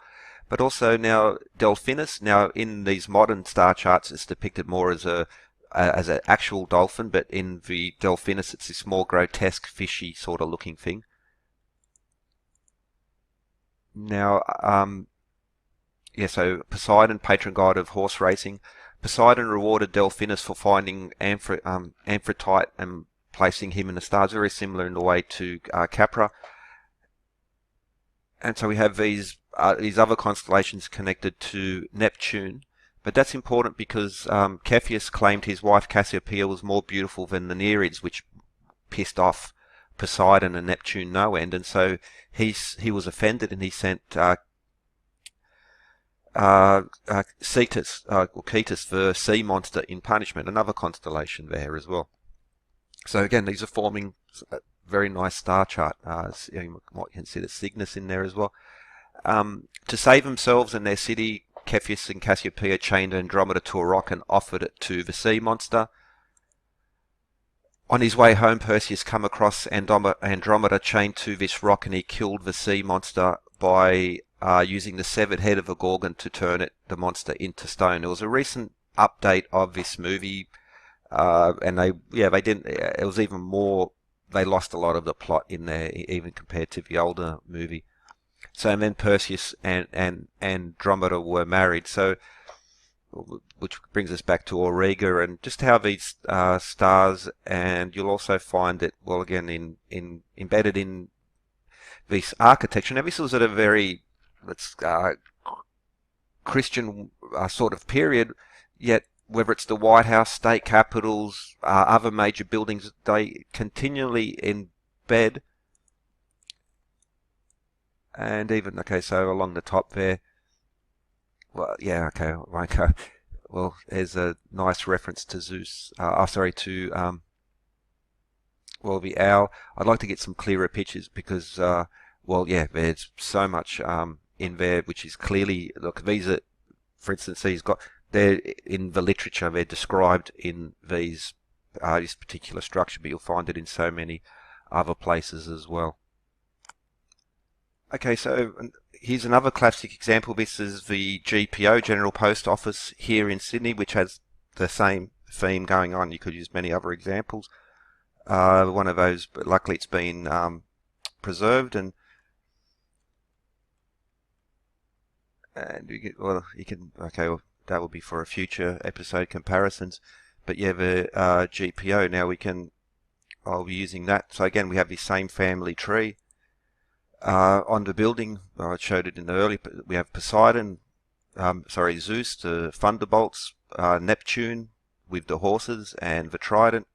[SPEAKER 1] but also now Delphinus. Now, in these modern star charts, it's depicted more as an actual dolphin, but in the Delphinus, it's this more grotesque, fishy sort of looking thing. Now, yeah, so Poseidon, patron god of horse racing. Poseidon rewarded Delphinus for finding Amphitrite and placing him in the stars, very similar in the way to Capra. And so we have these other constellations connected to Neptune. But that's important because Cepheus claimed his wife Cassiopeia was more beautiful than the Nereids, which pissed off Poseidon and Neptune no end. And so he was offended, and he sent Cetus, the sea monster, in punishment, another constellation there as well. So again, these are forming a very nice star chart. You might consider Cygnus in there as well. To save themselves and their city, Cepheus and Cassiopeia chained Andromeda to a rock and offered it to the sea monster. On his way home, Perseus came across Andromeda chained to this rock, and he killed the sea monster by using the severed head of a Gorgon to turn the monster into stone. There was a recent update of this movie, and they didn't. It was even more. They lost a lot of the plot in there, even compared to the older movie. So, and then Perseus and Andromeda were married. So, which brings us back to Auriga and just how these stars, and you'll also find it, well, again, embedded in this architecture. Now, this was at a very Christian sort of period, yet whether it's the White House, state capitals, other major buildings, they continually embed. And even, okay, so along the top there, well, yeah, okay, I won't go. Well, there's a nice reference to Zeus, to, well, the owl. I'd like to get some clearer pictures because, well, yeah, there's so much in there which is clearly, look, these are, for instance, they're in the literature, they're described in this particular structure, but you'll find it in so many other places as well. Okay, so here's another classic example. This is the GPO, General Post Office, here in Sydney, which has the same theme going on. You could use many other examples. One of those, but luckily it's been preserved, and okay, well, that will be for a future episode, comparisons. But yeah, the GPO, now I'll be using that. So again, we have the same family tree. On the building, I showed it in the early, we have Poseidon, Zeus, the thunderbolts, Neptune with the horses, and the trident.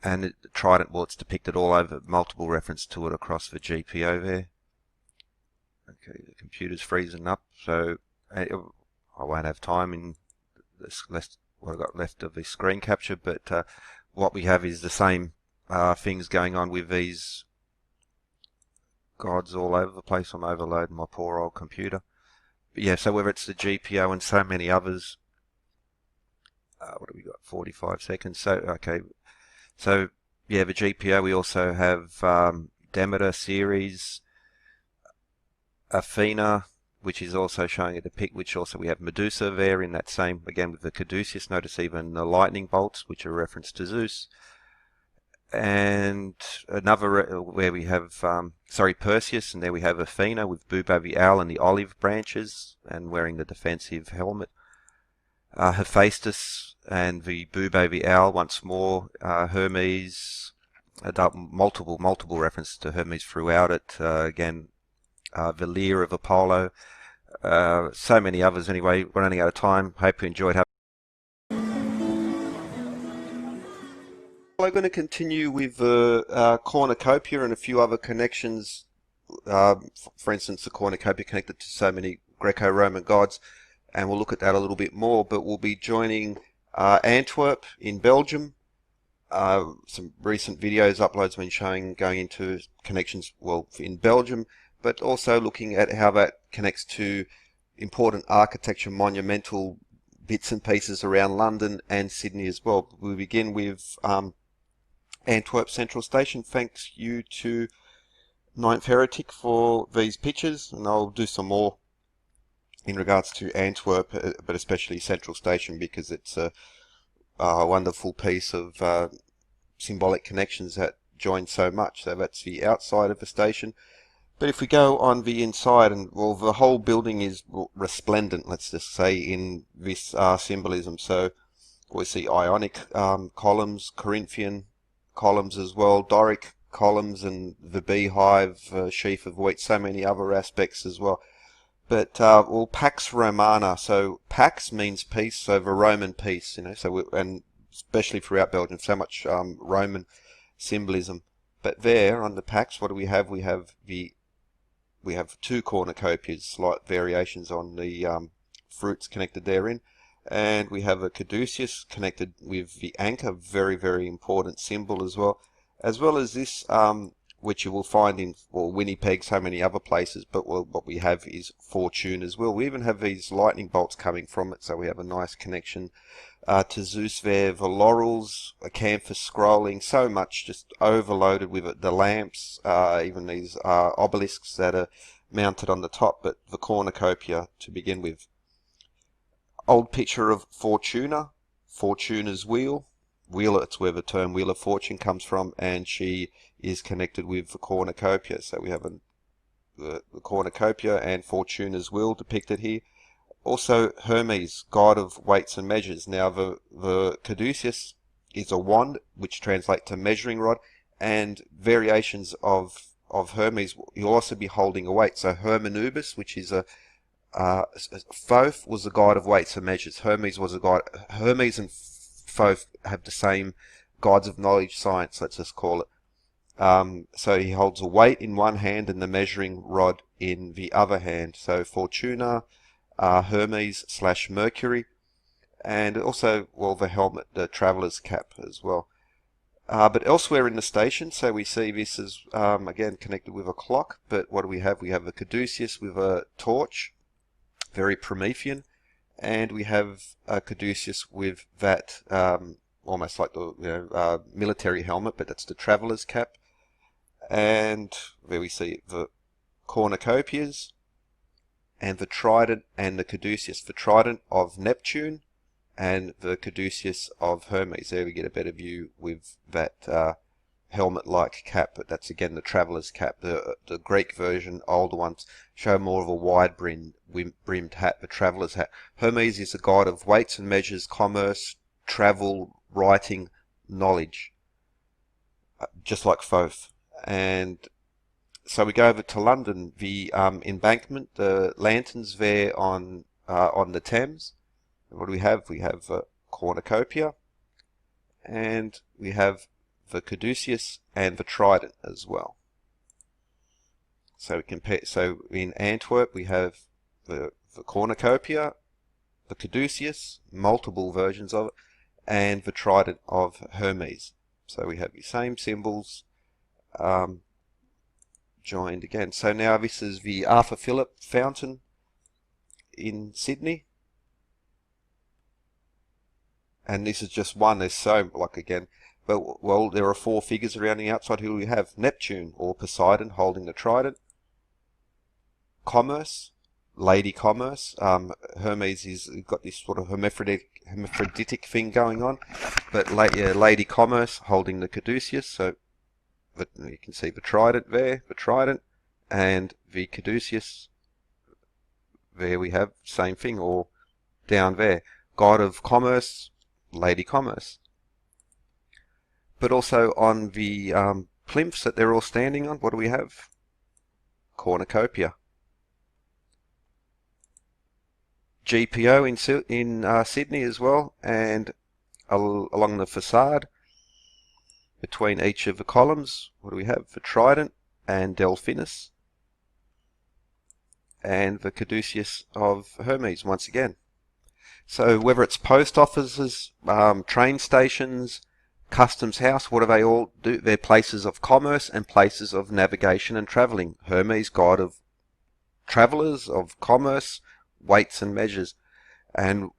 [SPEAKER 1] And the trident, well, it's depicted all over, multiple reference to it across the GPO there. Okay, the computer's freezing up, so I won't have time in this what I've got left of the screen capture, but what we have is the same things going on with these gods all over the place. I'm overloading my poor old computer. But yeah, so whether it's the GPO and so many others, what have we got? 45 seconds. So, okay. So, yeah, the GPO, we also have Demeter series, Athena, which is also showing a depict, which also we have Medusa there in that same, again with the caduceus. Notice even the lightning bolts, which are a reference to Zeus. And another where we have, Perseus, and there we have Athena with Bubo the owl and the olive branches and wearing the defensive helmet. Hephaestus and the Bubo the owl once more. Hermes, multiple references to Hermes throughout it. Again, the Lear of Apollo. So many others. Anyway, we're running out of time. Hope you enjoyed. I'm going to continue with the Cornucopia and a few other connections. For instance, the Cornucopia connected to so many Greco-Roman gods, and we'll look at that a little bit more. But we'll be joining Antwerp in Belgium. Some recent videos uploads been showing going into connections, well, in Belgium, but also looking at how that connects to important architecture, monumental bits and pieces around London and Sydney as well. We begin with Antwerp Central Station. Thanks you to Ninth Heretic for these pictures, and I'll do some more in regards to Antwerp, but especially Central Station, because it's a wonderful piece of symbolic connections that join so much. So that's the outside of the station. But if we go on the inside, and well, the whole building is resplendent, let's just say, in this symbolism. So we see Ionic columns, Corinthian columns as well, Doric columns, and the beehive, sheaf of wheat, so many other aspects as well. But well, Pax Romana. So Pax means peace. So the Roman peace, you know. So and especially throughout Belgium, so much Roman symbolism. But there on the Pax, what do we have? We have two cornucopias, slight variations on the fruits connected therein. And we have a caduceus connected with the anchor, very, very important symbol as well as this, which you will find in Winnipeg, so many other places, but what we have is fortune as well. We even have these lightning bolts coming from it, so we have a nice connection to Zeus there. The laurels, acanthus scrolling, so much just overloaded with it. The lamps, even these obelisks that are mounted on the top, but the cornucopia to begin with. Old picture of Fortuna, Fortuna's wheel. Wheel, it's where the term Wheel of Fortune comes from, and she is connected with the cornucopia. So we have the cornucopia and Fortuna's wheel depicted here. Also Hermes, god of weights and measures. Now the caduceus is a wand, which translates to measuring rod, and variations of Hermes, you'll also be holding a weight. So Hermanubis, which is a Thoth, was the god of weights and measures. Hermes was a god. Hermes and Thoth have the same gods of knowledge, science, let's just call it. So he holds a weight in one hand and the measuring rod in the other hand. So Fortuna, Hermes / Mercury, and also, well, the helmet, the traveller's cap as well. But elsewhere in the station, so we see this is again connected with a clock. But what do we have? We have a caduceus with a torch, very Promethean, and we have a caduceus with that almost like the military helmet, but that's the traveller's cap. And there we see the cornucopias and the trident and the caduceus. The trident of Neptune and the caduceus of Hermes. There we get a better view with that helmet-like cap, but that's again the traveller's cap. The Greek version, older ones, show more of a wide-brimmed hat, the traveller's hat. Hermes is the god of weights and measures, commerce, travel, writing, knowledge, just like Thoth. And so we go over to London, the embankment, the lanterns there on the Thames. What do we have? We have a cornucopia, and we have the caduceus and the trident as well. So we compare. So in Antwerp we have the cornucopia, the caduceus, multiple versions of it, and the trident of Hermes. So we have the same symbols joined again. So now this is the Arthur Phillip fountain in Sydney. And this is just one. There's so, like, again, but, well, there are 4 figures around the outside. Who we have? Neptune, or Poseidon, holding the trident. Commerce, Lady Commerce. Hermes is got this sort of hermaphroditic thing going on. But Lady Commerce holding the caduceus. So you can see the trident there, the trident, and the caduceus. There we have same thing, or down there. God of Commerce, Lady Commerce. But also on the plinths that they're all standing on, what do we have? Cornucopia. GPO in Sydney as well, and along the facade between each of the columns, what do we have? The trident and Delphinus, and the caduceus of Hermes once again. So whether it's post offices, train stations, customs house, what do they all do? They're places of commerce and places of navigation and travelling. Hermes, god of travellers, of commerce, weights and measures. And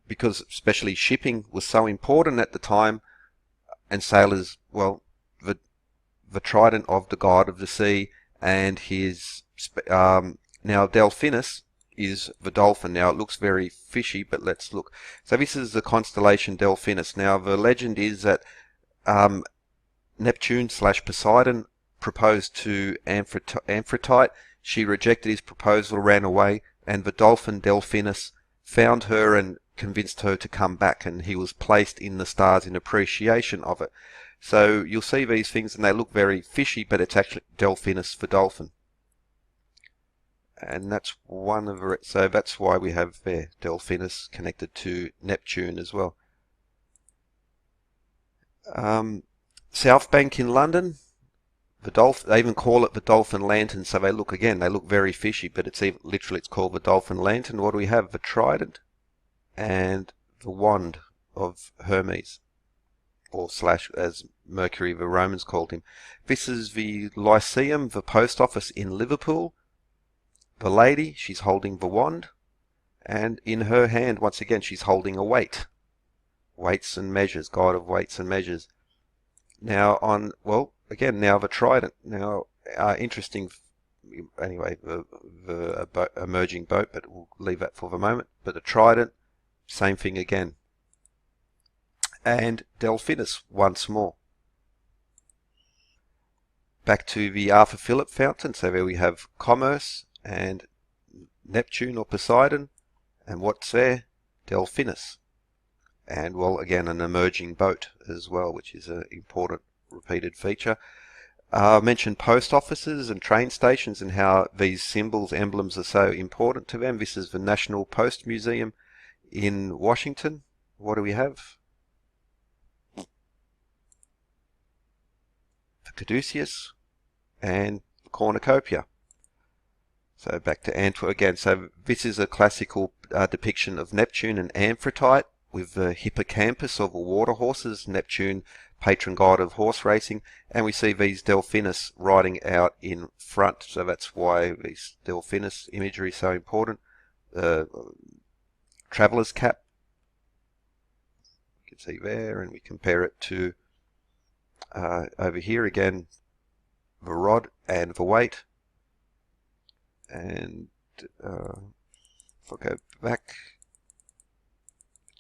[SPEAKER 1] because especially shipping was so important at the time, and sailors, well, the trident of the god of the sea, and his now Delphinus is the dolphin. Now it looks very fishy, but let's look. So this is the constellation Delphinus. Now the legend is that Neptune / Poseidon proposed to Amphitrite. She rejected his proposal, ran away, and the dolphin Delphinus found her and convinced her to come back, and he was placed in the stars in appreciation of it. So you'll see these things and they look very fishy, but it's actually Delphinus the dolphin. And that's one of it. So that's why we have there Delphinus connected to Neptune as well. South Bank in London, they even call it the Dolphin Lantern. So they look very fishy, but it's called the Dolphin Lantern. What do we have? The trident and the wand of Hermes, or / as Mercury the Romans called him. This is the Lyceum, the post office in Liverpool. The lady, she's holding the wand, and in her hand, once again, she's holding a weight. Weights and measures, god of weights and measures. Now now the trident. Now, interesting, anyway, the emerging boat, but we'll leave that for the moment. But the trident, same thing again. And Delphinus once more. Back to the Arthur Phillip fountain. So there we have commerce and Neptune or Poseidon, and what's there? Delphinus. And, well, again, an emerging boat as well, which is an important repeated feature. I mentioned post offices and train stations and how these symbols, emblems are so important to them. This is the National Post Museum in Washington. What do we have? The caduceus and the cornucopia. So back to Antwerp again. So this is a classical depiction of Neptune and Amphitrite with the hippocampus of the water horses, Neptune, patron god of horse racing, and we see these Delphinus riding out in front. So that's why this Delphinus imagery is so important. Traveller's cap, you can see there, and we compare it to over here again, the rod and the weight. And if I go back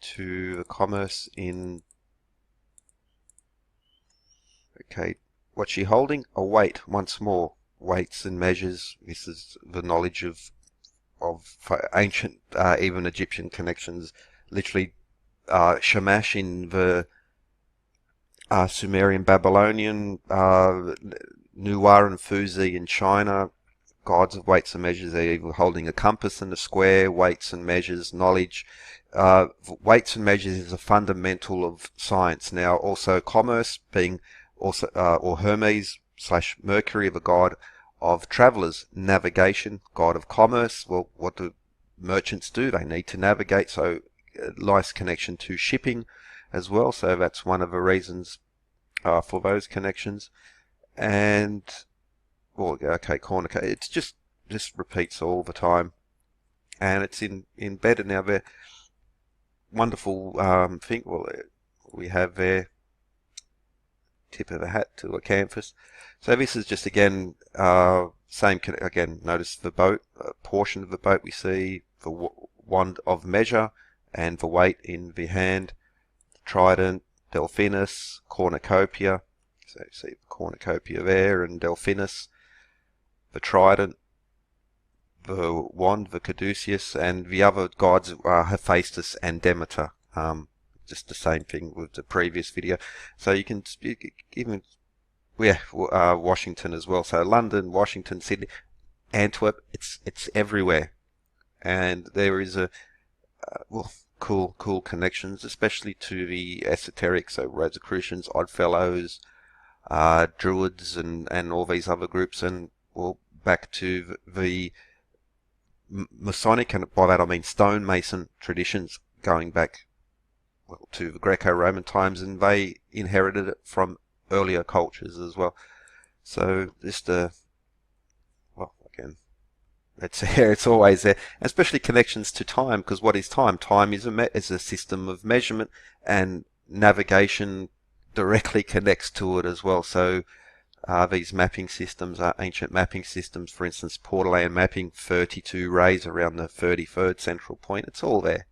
[SPEAKER 1] to the commerce in, okay, what's she holding? A weight, once more. Weights and measures. This is the knowledge of ancient, even Egyptian connections. Literally, Shamash in the Sumerian Babylonian, Nuwa and Fuzi in China. Gods of weights and measures. They're even holding a compass and a square. Weights and measures, knowledge. Weights and measures is a fundamental of science. Now, also commerce being also, or Hermes / Mercury, the god of travellers. Navigation, god of commerce. Well, what do merchants do? They need to navigate. So, nice connection to shipping as well. So that's one of the reasons for those connections. And, well, okay, cornucopia. It's just repeats all the time, and it's embedded now there. wonderful thing. Well, we have there, tip of a hat to a canvas. So this is just again same. Again, notice the boat, a portion of the boat we see, the wand of measure, and the weight in the hand. Trident, Delphinus, Cornucopia. So you see the Cornucopia there, and Delphinus, the trident, the wand, the caduceus, and the other gods are Hephaestus and Demeter. Just the same thing with the previous video. So you can even, Washington as well. So London, Washington, Sydney, Antwerp, it's everywhere. And there is cool connections, especially to the esoteric, so Rosicrucians, Oddfellows, Druids, and all these other groups, and well, back to the Masonic, and by that I mean stonemason traditions, going back to the Greco-Roman times, and they inherited it from earlier cultures as well. So just again, it's there, it's always there, especially connections to time, because what is time? Time is a system of measurement, and navigation directly connects to it as well. So these mapping systems are ancient mapping systems. For instance, Ptolemaic mapping, 32 rays around the 33rd central point. It's all there.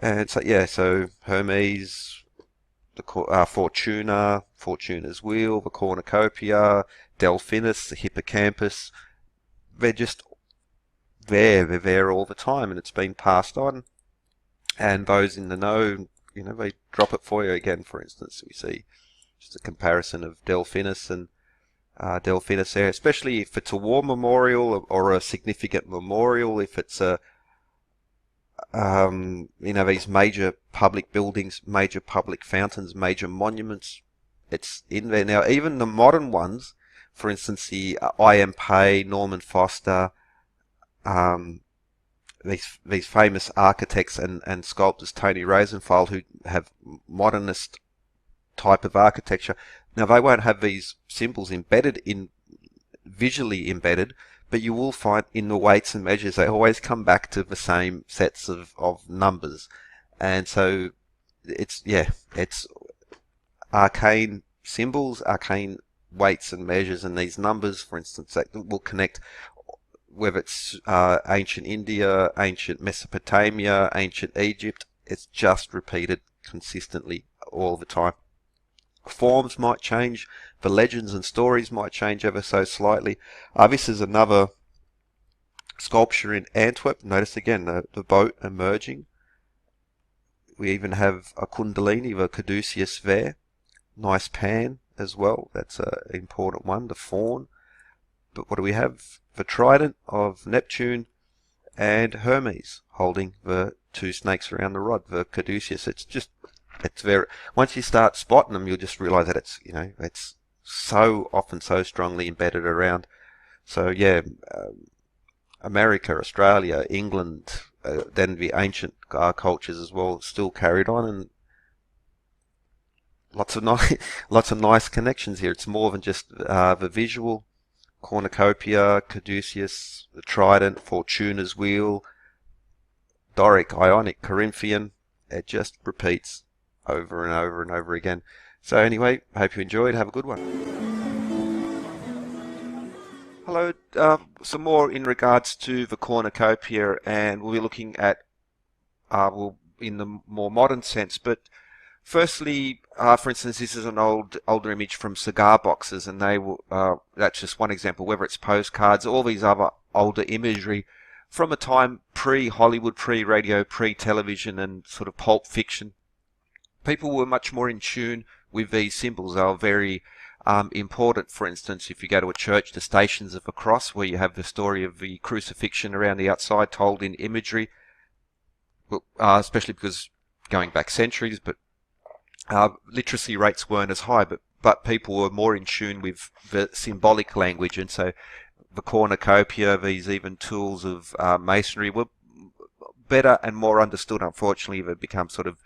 [SPEAKER 1] And so so Hermes, the Fortuna, Fortuna's wheel, the Cornucopia, Delphinus, the hippocampus. They're just there. They're there all the time, and it's been passed on. And those in the know, they drop it for you again. For instance, we see just a comparison of Delphinus and Delphinus there, especially if it's a war memorial or a significant memorial. If it's these major public buildings, major public fountains, major monuments, it's in there. Now, even the modern ones, for instance, the I.M. Pei, Norman Foster, these famous architects and sculptors, Tony Rosenthal, who have modernist type of architecture. Now, they won't have these symbols visually embedded, but you will find in the weights and measures, they always come back to the same sets of numbers. And so it's arcane symbols, arcane weights and measures, and these numbers, for instance, that will connect, whether it's ancient India, ancient Mesopotamia, ancient Egypt. It's just repeated consistently all the time. Forms might change, the legends and stories might change ever so slightly. This is another sculpture in Antwerp. Notice again the boat emerging. We even have a Kundalini, the caduceus there. Nice pan as well. That's an important one, the fawn. But what do we have? The trident of Neptune and Hermes holding the two snakes around the rod, the caduceus. It's very, once you start spotting them, you'll just realize that it's so often so strongly embedded around. So America, Australia, England, then the ancient cultures as well, still carried on, and lots of nice connections here. It's more than just the visual. Cornucopia, caduceus, the trident, Fortuna's wheel, Doric, Ionic, Corinthian. It just repeats over and over and over again. So anyway, I hope you enjoyed. Have a good one. Hello, some more in regards to the Cornucopia, and we'll be looking at in the more modern sense. But firstly, for instance, this is an older image from cigar boxes, and that's just one example. Whether it's postcards, all these other older imagery from a time pre-Hollywood, pre-radio, pre-television, and sort of pulp fiction. People were much more in tune with these symbols. They were very important. For instance, if you go to a church, the Stations of the Cross, where you have the story of the crucifixion around the outside told in imagery, especially because going back centuries, but literacy rates weren't as high, but people were more in tune with the symbolic language, and so the cornucopia, these even tools of masonry, were better and more understood. Unfortunately, they've become sort of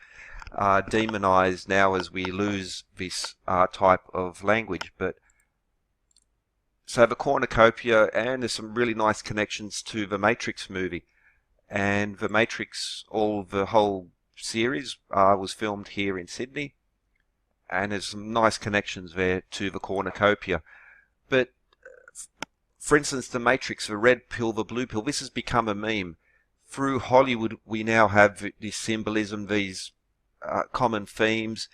[SPEAKER 1] demonized now as we lose this type of language. But so the cornucopia, and there's some really nice connections to the Matrix movie. and the Matrix, the whole series was filmed here in Sydney, and there's some nice connections there to the Cornucopia. But for instance, the Matrix, the red pill, the blue pill, this has become a meme. Through Hollywood, we now have this symbolism, these common themes.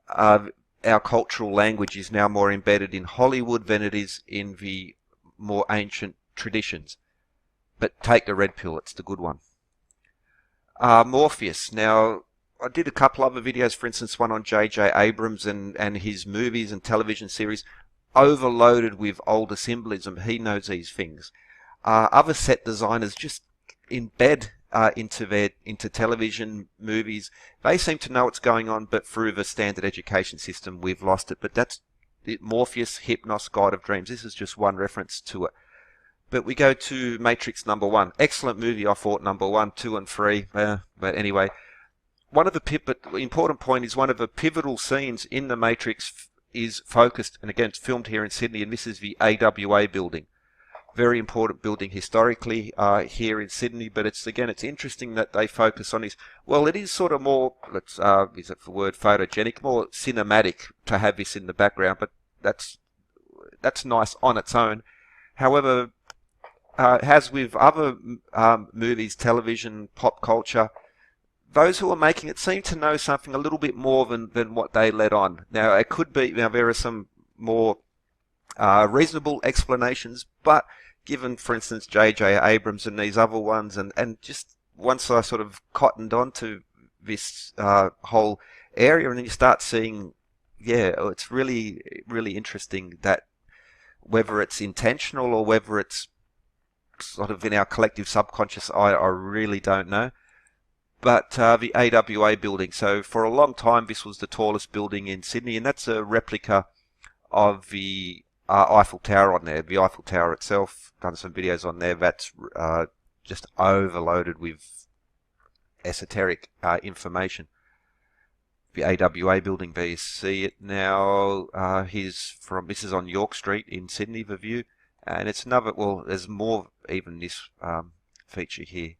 [SPEAKER 1] Our cultural language is now more embedded in Hollywood than it is in the more ancient traditions. But take the red pill, it's the good one. Morpheus. Now, I did a couple other videos, for instance, one on J.J. Abrams and his movies and television series, overloaded with older symbolism. He knows these things. Other set designers just embed into television, movies. They seem to know what's going on, but through the standard education system, we've lost it. But that's Morpheus, Hypnos, God of Dreams. This is just one reference to it. But we go to Matrix #1. Excellent movie, I thought, #1, 2 and 3. But anyway, one of the important point is one of the pivotal scenes in the Matrix is focused, and again, it's filmed here in Sydney, and this is the AWA building. Very important building historically here in Sydney, but it's interesting that they focus on this. Well, it is sort of more, is it the word photogenic, more cinematic to have this in the background, but that's nice on its own. However, as with other movies, television, pop culture, those who are making it seem to know something a little bit more than what they let on. Now, it could be, there are some more reasonable explanations, but given, for instance, J.J. Abrams and these other ones, and just once I sort of cottoned onto this whole area, and then you start seeing, it's really, really interesting that whether it's intentional or whether it's sort of in our collective subconscious, I really don't know. But the AWA building, so for a long time this was the tallest building in Sydney, and that's a replica of the Eiffel Tower on there. The Eiffel Tower itself, done some videos on there, that's just overloaded with esoteric information. The AWA building, there you see it now. This is on York Street in Sydney, the view. And it's another, well, there's more even this feature here.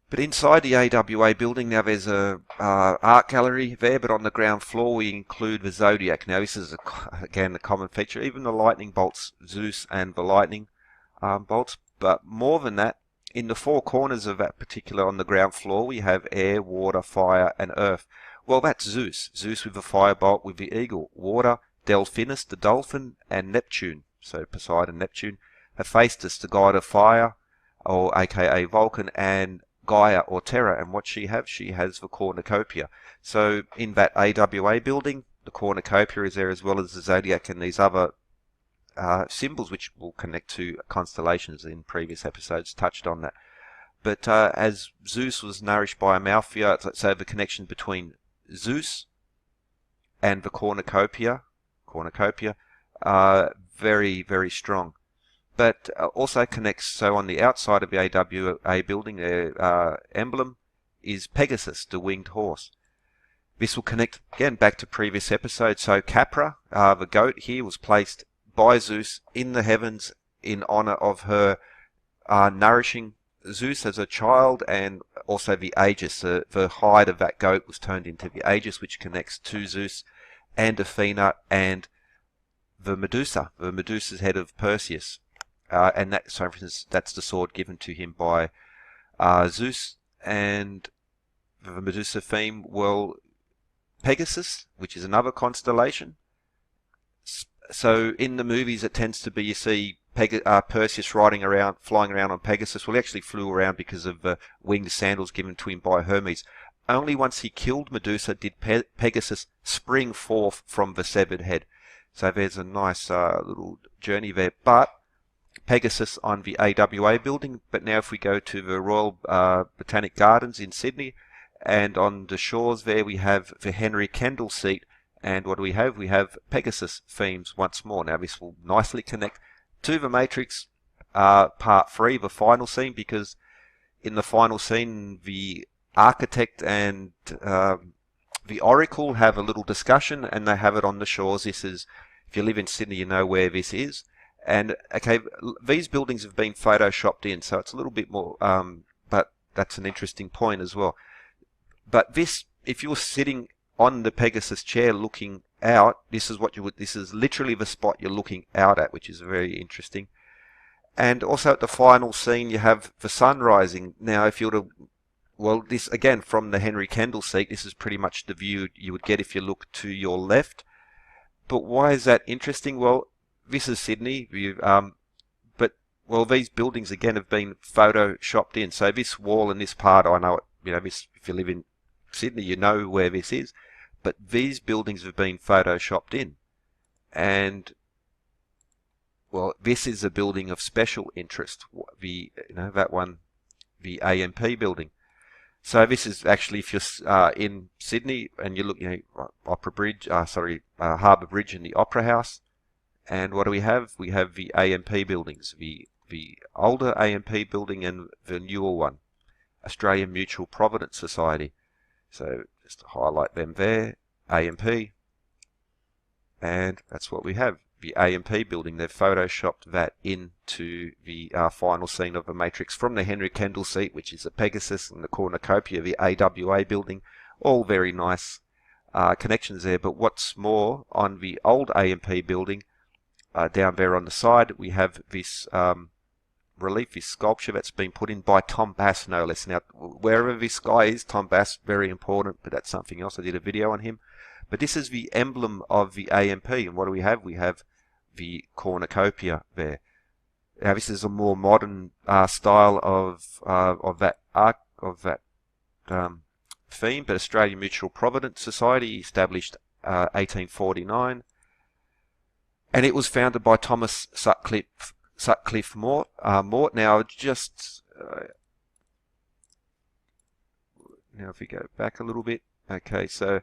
[SPEAKER 1] But inside the AWA building, now there's a art gallery there, but on the ground floor we include the Zodiac. Now this is, again, a common feature, even the lightning bolts, Zeus and the lightning bolts. But more than that, in the four corners of that particular, on the ground floor, we have air, water, fire, and earth. Well, that's Zeus. Zeus with the firebolt, with the eagle. Water, Delphinus, the dolphin, and Neptune. So Poseidon, Neptune. Hephaestus, the god of fire, or aka Vulcan, and Gaia or Terra. And what she has the Cornucopia. So in that AWA building, the Cornucopia is there, as well as the Zodiac and these other symbols, which will connect to constellations. In previous episodes touched on that. But as Zeus was nourished by Amalthea, so the connection between Zeus and the Cornucopia, very, very strong. But also connects, so on the outside of the AWA building, their emblem is Pegasus, the winged horse. This will connect, again, back to previous episodes. So Capra, the goat here, was placed by Zeus in the heavens in honor of her nourishing Zeus as a child, and also the Aegis. The hide of that goat was turned into the Aegis, which connects to Zeus and Athena and the Medusa's head of Perseus. And that, so for instance, that's the sword given to him by Zeus. And the Medusa theme, well, Pegasus, which is another constellation. So in the movies, it tends to be, you see Perseus flying around on Pegasus. Well, he actually flew around because of the winged sandals given to him by Hermes. Only once he killed Medusa did Pegasus spring forth from the severed head. So there's a nice little journey there. But Pegasus on the AWA building. But now if we go to the Royal Botanic Gardens in Sydney, and on the shores there we have the Henry Kendall seat. And what do we have? We have Pegasus themes once more. Now this will nicely connect to the Matrix part 3, the final scene, because in the final scene the architect and the oracle have a little discussion, and they have it on the shores. This is, if you live in Sydney, you know where this is. And okay, these buildings have been photoshopped in, so it's a little bit more that's an interesting point as well. But this, if you're sitting on the Pegasus chair looking out, this is what you would, this is literally the spot you're looking out at, which is very interesting. And also at the final scene, you have the sun rising. Now, if you were to, well, this again from the Henry Kendall seat, this is pretty much the view you would get if you look to your left. But why is that interesting? Well, this is Sydney. But well, these buildings again have been photoshopped in. So this wall and this part, I know it. You know, this, if you live in Sydney, you know where this is. But these buildings have been photoshopped in, and well, this is a building of special interest. That one, the AMP building. So this is actually, if you're in Sydney and you look, Harbour Bridge and the Opera House. And what do we have? We have the AMP buildings, the older AMP building and the newer one, Australian Mutual Provident Society. So just to highlight them there, AMP, and that's what we have. The AMP building, they've photoshopped that into the final scene of the Matrix from the Henry Kendall seat, which is the Pegasus, and the Cornucopia, the AWA building. All very nice connections there. But what's more, on the old AMP building, down there on the side, we have this relief, this sculpture that's been put in by Tom Bass, no less. Now, wherever this guy is, Tom Bass, very important, but that's something else. I did a video on him. But this is the emblem of the AMP, and what do we have? We have the Cornucopia there. Now, this is a more modern style of that theme, but Australian Mutual Provident Society, established 1849, and it was founded by Thomas Sutcliffe Mort. Now, just now if we go back a little bit, okay, so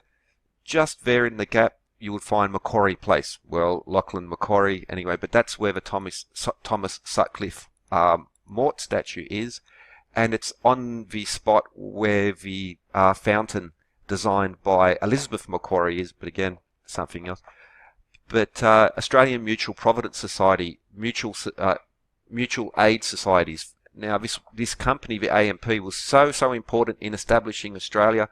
[SPEAKER 1] just there in the gap, you would find Macquarie Place. Well, Lachlan Macquarie, anyway, but that's where the Thomas Sutcliffe Mort statue is, and it's on the spot where the fountain designed by Elizabeth Macquarie is, but again, something else. But Australian Mutual Provident Society, mutual aid societies. Now, this company, the AMP, was so important in establishing Australia.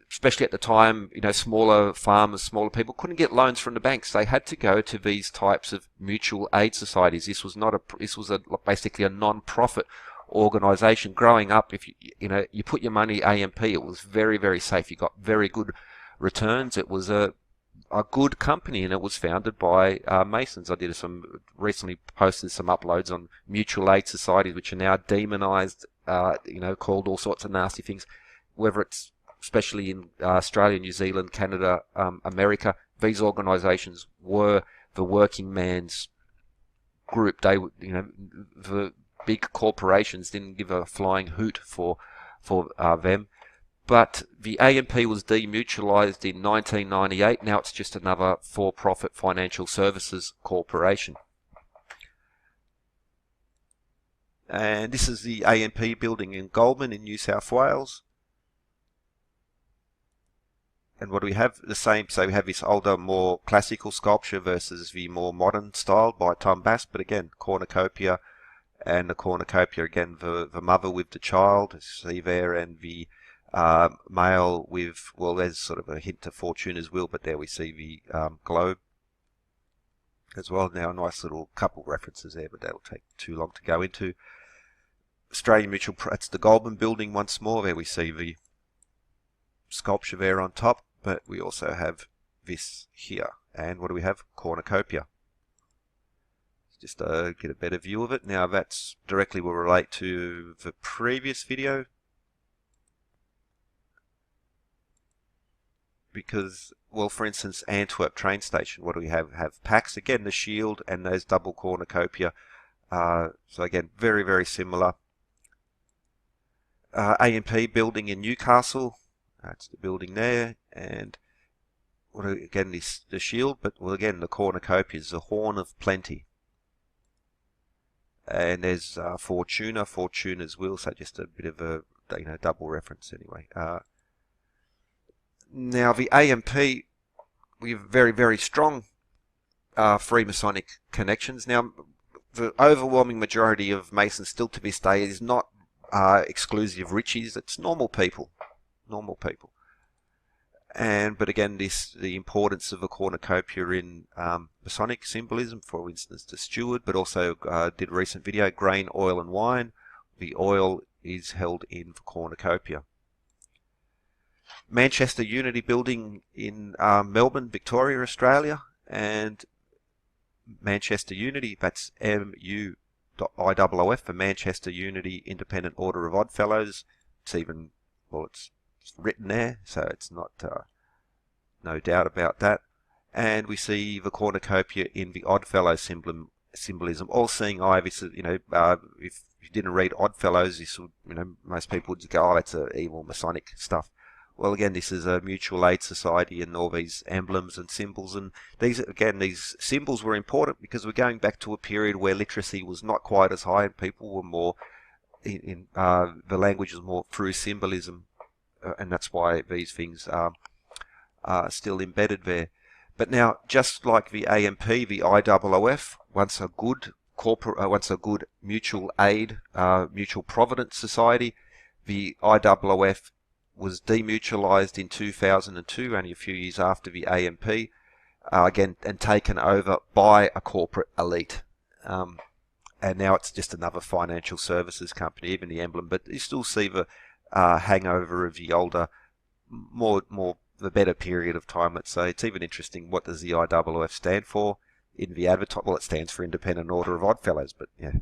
[SPEAKER 1] Especially at the time, smaller farmers, smaller people couldn't get loans from the banks. They had to go to these types of mutual aid societies. This was basically a non-profit organisation. Growing up, if you put your money AMP, it was very, very safe. You got very good returns. It was a good company, and it was founded by Masons. I recently posted some uploads on mutual aid societies, which are now demonised, called all sorts of nasty things, whether it's especially in Australia, New Zealand, Canada, America. These organisations were the working man's group. They, the big corporations didn't give a flying hoot for them. But the AMP was demutualised in 1998. Now it's just another for-profit financial services corporation. And this is the AMP building in Goulburn in New South Wales. And what do we have? The same, so we have this older, more classical sculpture versus the more modern style by Tom Bass, but again, Cornucopia, and the Cornucopia, again, the mother with the child, as you see there, and the male with, well, there's sort of a hint to Fortuna's wheel, but there we see the globe as well. Now, a nice little couple references there, but that'll take too long to go into. Australian Mutual, it's the Goulburn building once more. There we see the sculpture there on top, but we also have this here. And what do we have? Cornucopia. Just to get a better view of it. Now, that's directly will relate to the previous video, because, well, for instance, Antwerp train station, what do we have? Have Pax, again, the shield, and those double cornucopia. So again, very, very similar. AMP building in Newcastle, that's the building there, and again, the shield, but, well, again, the cornucopia is the horn of plenty. And there's Fortuna's wheel, so just a bit of a double reference anyway. Now, the AMP, we have very, very strong Freemasonic connections. Now, the overwhelming majority of Masons still to this day is not exclusive riches. It's normal people, normal people. But again, the importance of a cornucopia in Masonic symbolism, for instance, the steward, but also did a recent video, grain, oil and wine. The oil is held in the cornucopia. Manchester Unity Building in Melbourne, Victoria, Australia, and Manchester Unity, that's MU.IOOF for Manchester Unity Independent Order of Oddfellows. It's even, well, it's written there, so it's not no doubt about that. And we see the cornucopia in the Oddfellow symbolism. All-seeing eye. This is, if you didn't read Oddfellows, this would, most people would go, oh, that's evil Masonic stuff. Well, again, this is a mutual aid society, and all these emblems and symbols, and these symbols were important because we're going back to a period where literacy was not quite as high, and people were more the language was more through symbolism, and that's why these things are still embedded there. But now, just like the AMP, the IOOF, once a good mutual aid, mutual providence society, the IOOF was demutualized in 2002, only a few years after the AMP, again, and taken over by a corporate elite. And now it's just another financial services company, even the emblem, but you still see the hangover of the older, the better period of time, let's say. It's even interesting, what does the IOOF stand for? In the well, it stands for Independent Order of Oddfellows, but yeah,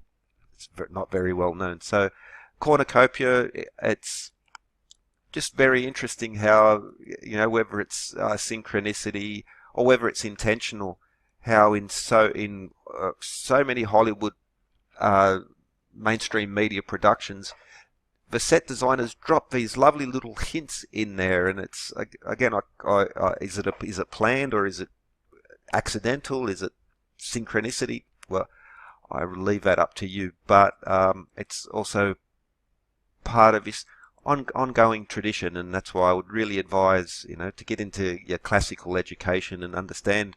[SPEAKER 1] it's not very well known. So, cornucopia, it's just very interesting how, whether it's synchronicity or whether it's intentional, how in so many Hollywood mainstream media productions, the set designers drop these lovely little hints in there, and it's, again, is it planned, or is it accidental? Is it synchronicity? Well, I will leave that up to you, but it's also part of this ongoing tradition, and that's why I would really advise, to get into your classical education and understand,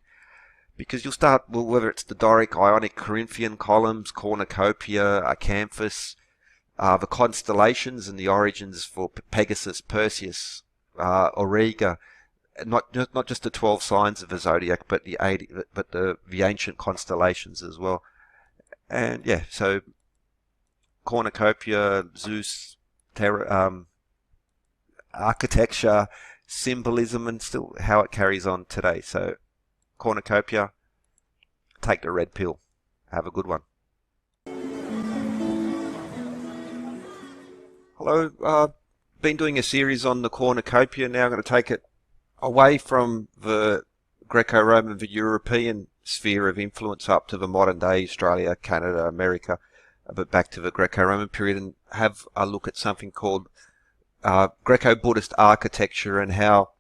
[SPEAKER 1] because you'll start, well, whether it's the Doric, Ionic, Corinthian columns, cornucopia, acanthus, the constellations and the origins for Pegasus, Perseus, Auriga, not just the 12 signs of the zodiac, but the ancient constellations as well. And yeah, so cornucopia, Zeus, architecture, symbolism, and still how it carries on today. So cornucopia, take the red pill. Have a good one. Hello, been doing a series on the cornucopia. Now I'm going to take it away from the Greco-Roman, the European sphere of influence up to the modern day Australia, Canada, America, but back to the Greco-Roman period, and have a look at something called Greco-Buddhist architecture and how,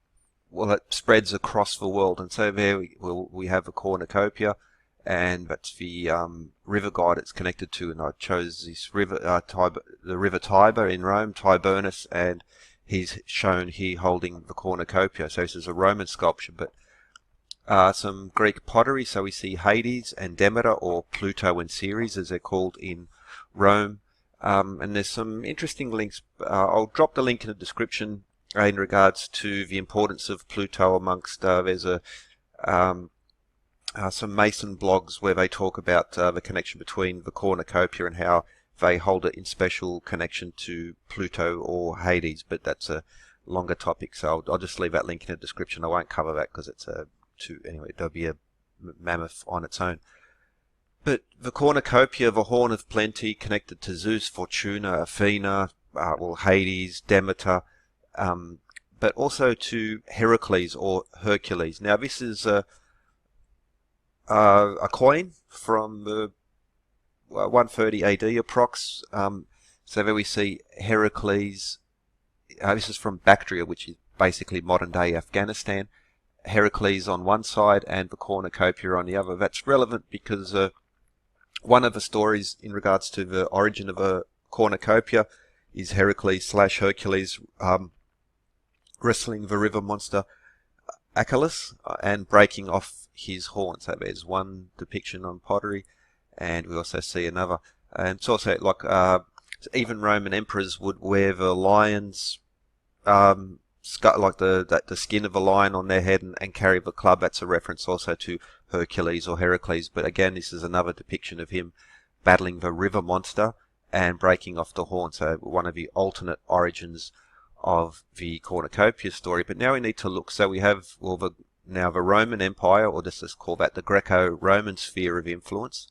[SPEAKER 1] well, it spreads across the world. And so there we have the cornucopia, and that's the river god it's connected to. And I chose this river, the river Tiber in Rome, Tibernus, and he's shown here holding the cornucopia. So this is a Roman sculpture, but some Greek pottery. So we see Hades and Demeter, or Pluto and Ceres as they're called in Rome. And there's some interesting links. I'll drop the link in the description in regards to the importance of Pluto amongst, there's some Mason blogs where they talk about the connection between the cornucopia and how they hold it in special connection to Pluto or Hades, but that's a longer topic, so I'll just leave that link in the description. I won't cover that because it's anyway, there'll be a mammoth on its own. But the cornucopia, the horn of plenty, connected to Zeus, Fortuna, Athena, Hades, Demeter, but also to Heracles or Hercules. Now this is a coin from the 130 AD approx. So there we see Heracles. This is from Bactria, which is basically modern day Afghanistan. Heracles on one side and the cornucopia on the other. That's relevant because one of the stories in regards to the origin of a cornucopia is Heracles / Hercules wrestling the river monster Achelous and breaking off his horn. So there's one depiction on pottery, and we also see another. And it's also like Even Roman emperors would wear the lion's like the skin of a lion on their head and carry the club. That's a reference also to Hercules or Heracles. But again, this is another depiction of him battling the river monster and breaking off the horn. So one of the alternate origins of the Cornucopia story. But now we need to look. So we have, well, now the Roman Empire, or let's call that the Greco-Roman sphere of influence,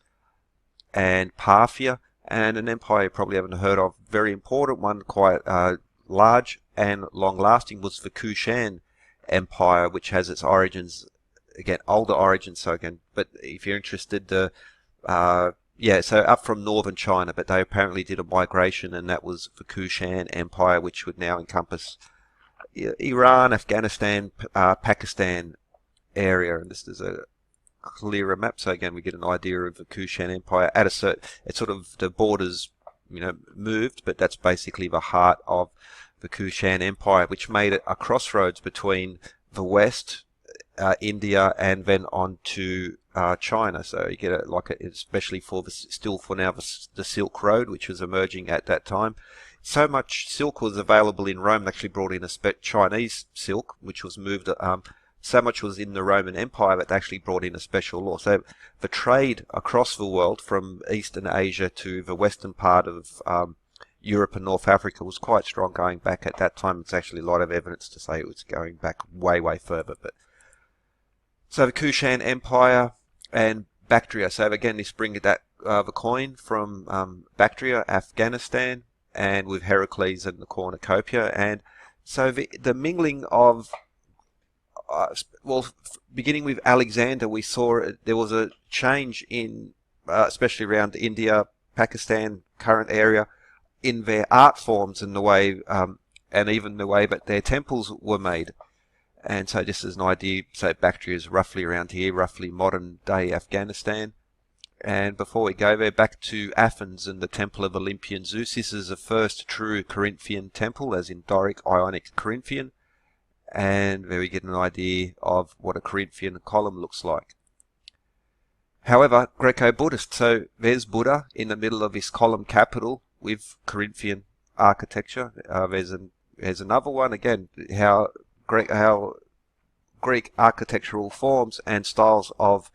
[SPEAKER 1] and Parthia, and an empire you probably haven't heard of, very important one, quite large and long-lasting, was the Kushan Empire, which has its origins, again, older origins. So again, but if you're interested, yeah, so up from northern China, but they apparently did a migration, and that was the Kushan Empire, which would now encompass Iran, Afghanistan, Pakistan area. And this is a clearer map, so again we get an idea of the Kushan Empire at a certain, it's sort of the borders, moved, but that's basically the heart of the Kushan Empire, which made it a crossroads between the West, India, and then on to China. So you get it like especially for the Silk Road, which was emerging at that time. So much silk was available in Rome. They actually brought in a Chinese silk, which was moved. So much was in the Roman Empire that they actually brought in a special law. So the trade across the world from Eastern Asia to the western part of Europe and North Africa was quite strong going back at that time. It's actually a lot of evidence to say it was going back way, way further. But so the Kushan Empire and Bactria. So again, this brings that the coin from Bactria, Afghanistan, and with Heracles and the Cornucopia. And so the mingling of beginning with Alexander, we saw there was a change in, especially around India, Pakistan, current area, in their art forms and the way, and even the way that their temples were made. And so just as an idea, so Bactria is roughly around here, roughly modern day Afghanistan. And before we go there, back to Athens and the Temple of Olympian Zeus. This is the first true Corinthian temple, as in Doric, Ionic, Corinthian. And there we get an idea of what a Corinthian column looks like. However, Greco-Buddhist, so there's Buddha in the middle of this column capital with Corinthian architecture. There's another one, again, how Greek architectural forms and styles of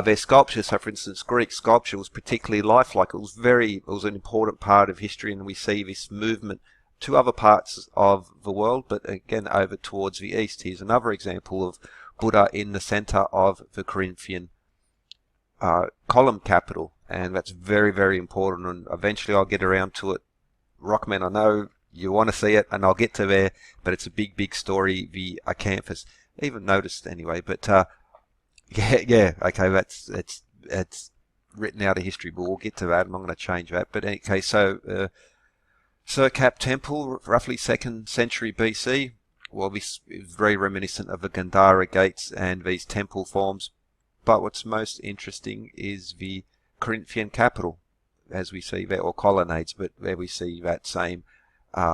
[SPEAKER 1] their sculpture. So for instance, Greek sculpture was particularly lifelike. It was an important part of history, and we see this movement to other parts of the world, but again over towards the east. Here's another example of Buddha in the center of the Corinthian column capital, and that's very, very important, and eventually I'll get around to it. Rockman, I know you want to see it, and I'll get to there, but it's a big, big story, the Acanthus. Even noticed anyway, but yeah, okay, it's written out of history, but we'll get to that. I'm not going to change that. But okay, so Sirkap Temple, roughly 2nd century BC. Well, this is very reminiscent of the Gandhara gates and these temple forms. But what's most interesting is the Corinthian capital, as we see there, or colonnades, but there we see that same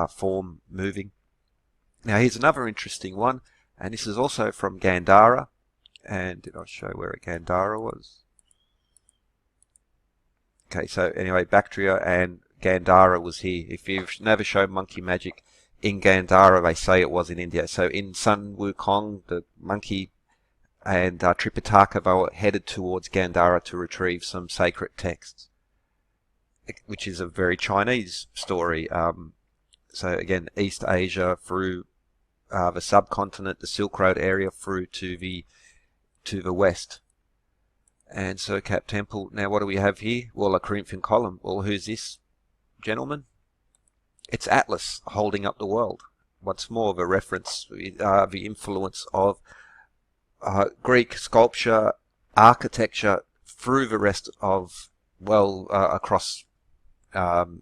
[SPEAKER 1] form moving. Now here's another interesting one, and this is also from Gandhara. And did I show where Gandhara was? Okay, so anyway, Bactria and Gandhara was here. If you've never shown monkey magic in Gandhara, they say it was in India. So in Sun Wukong, the monkey, and Tripitaka, they were headed towards Gandhara to retrieve some sacred texts, which is a very Chinese story. So again, East Asia through the subcontinent, the Silk Road area, through to the west. And Sirkap Temple. Now what do we have here? Well, a Corinthian column. Well, who's this gentleman? It's Atlas holding up the world. Once more of a reference, the influence of Greek sculpture, architecture through the rest of, across from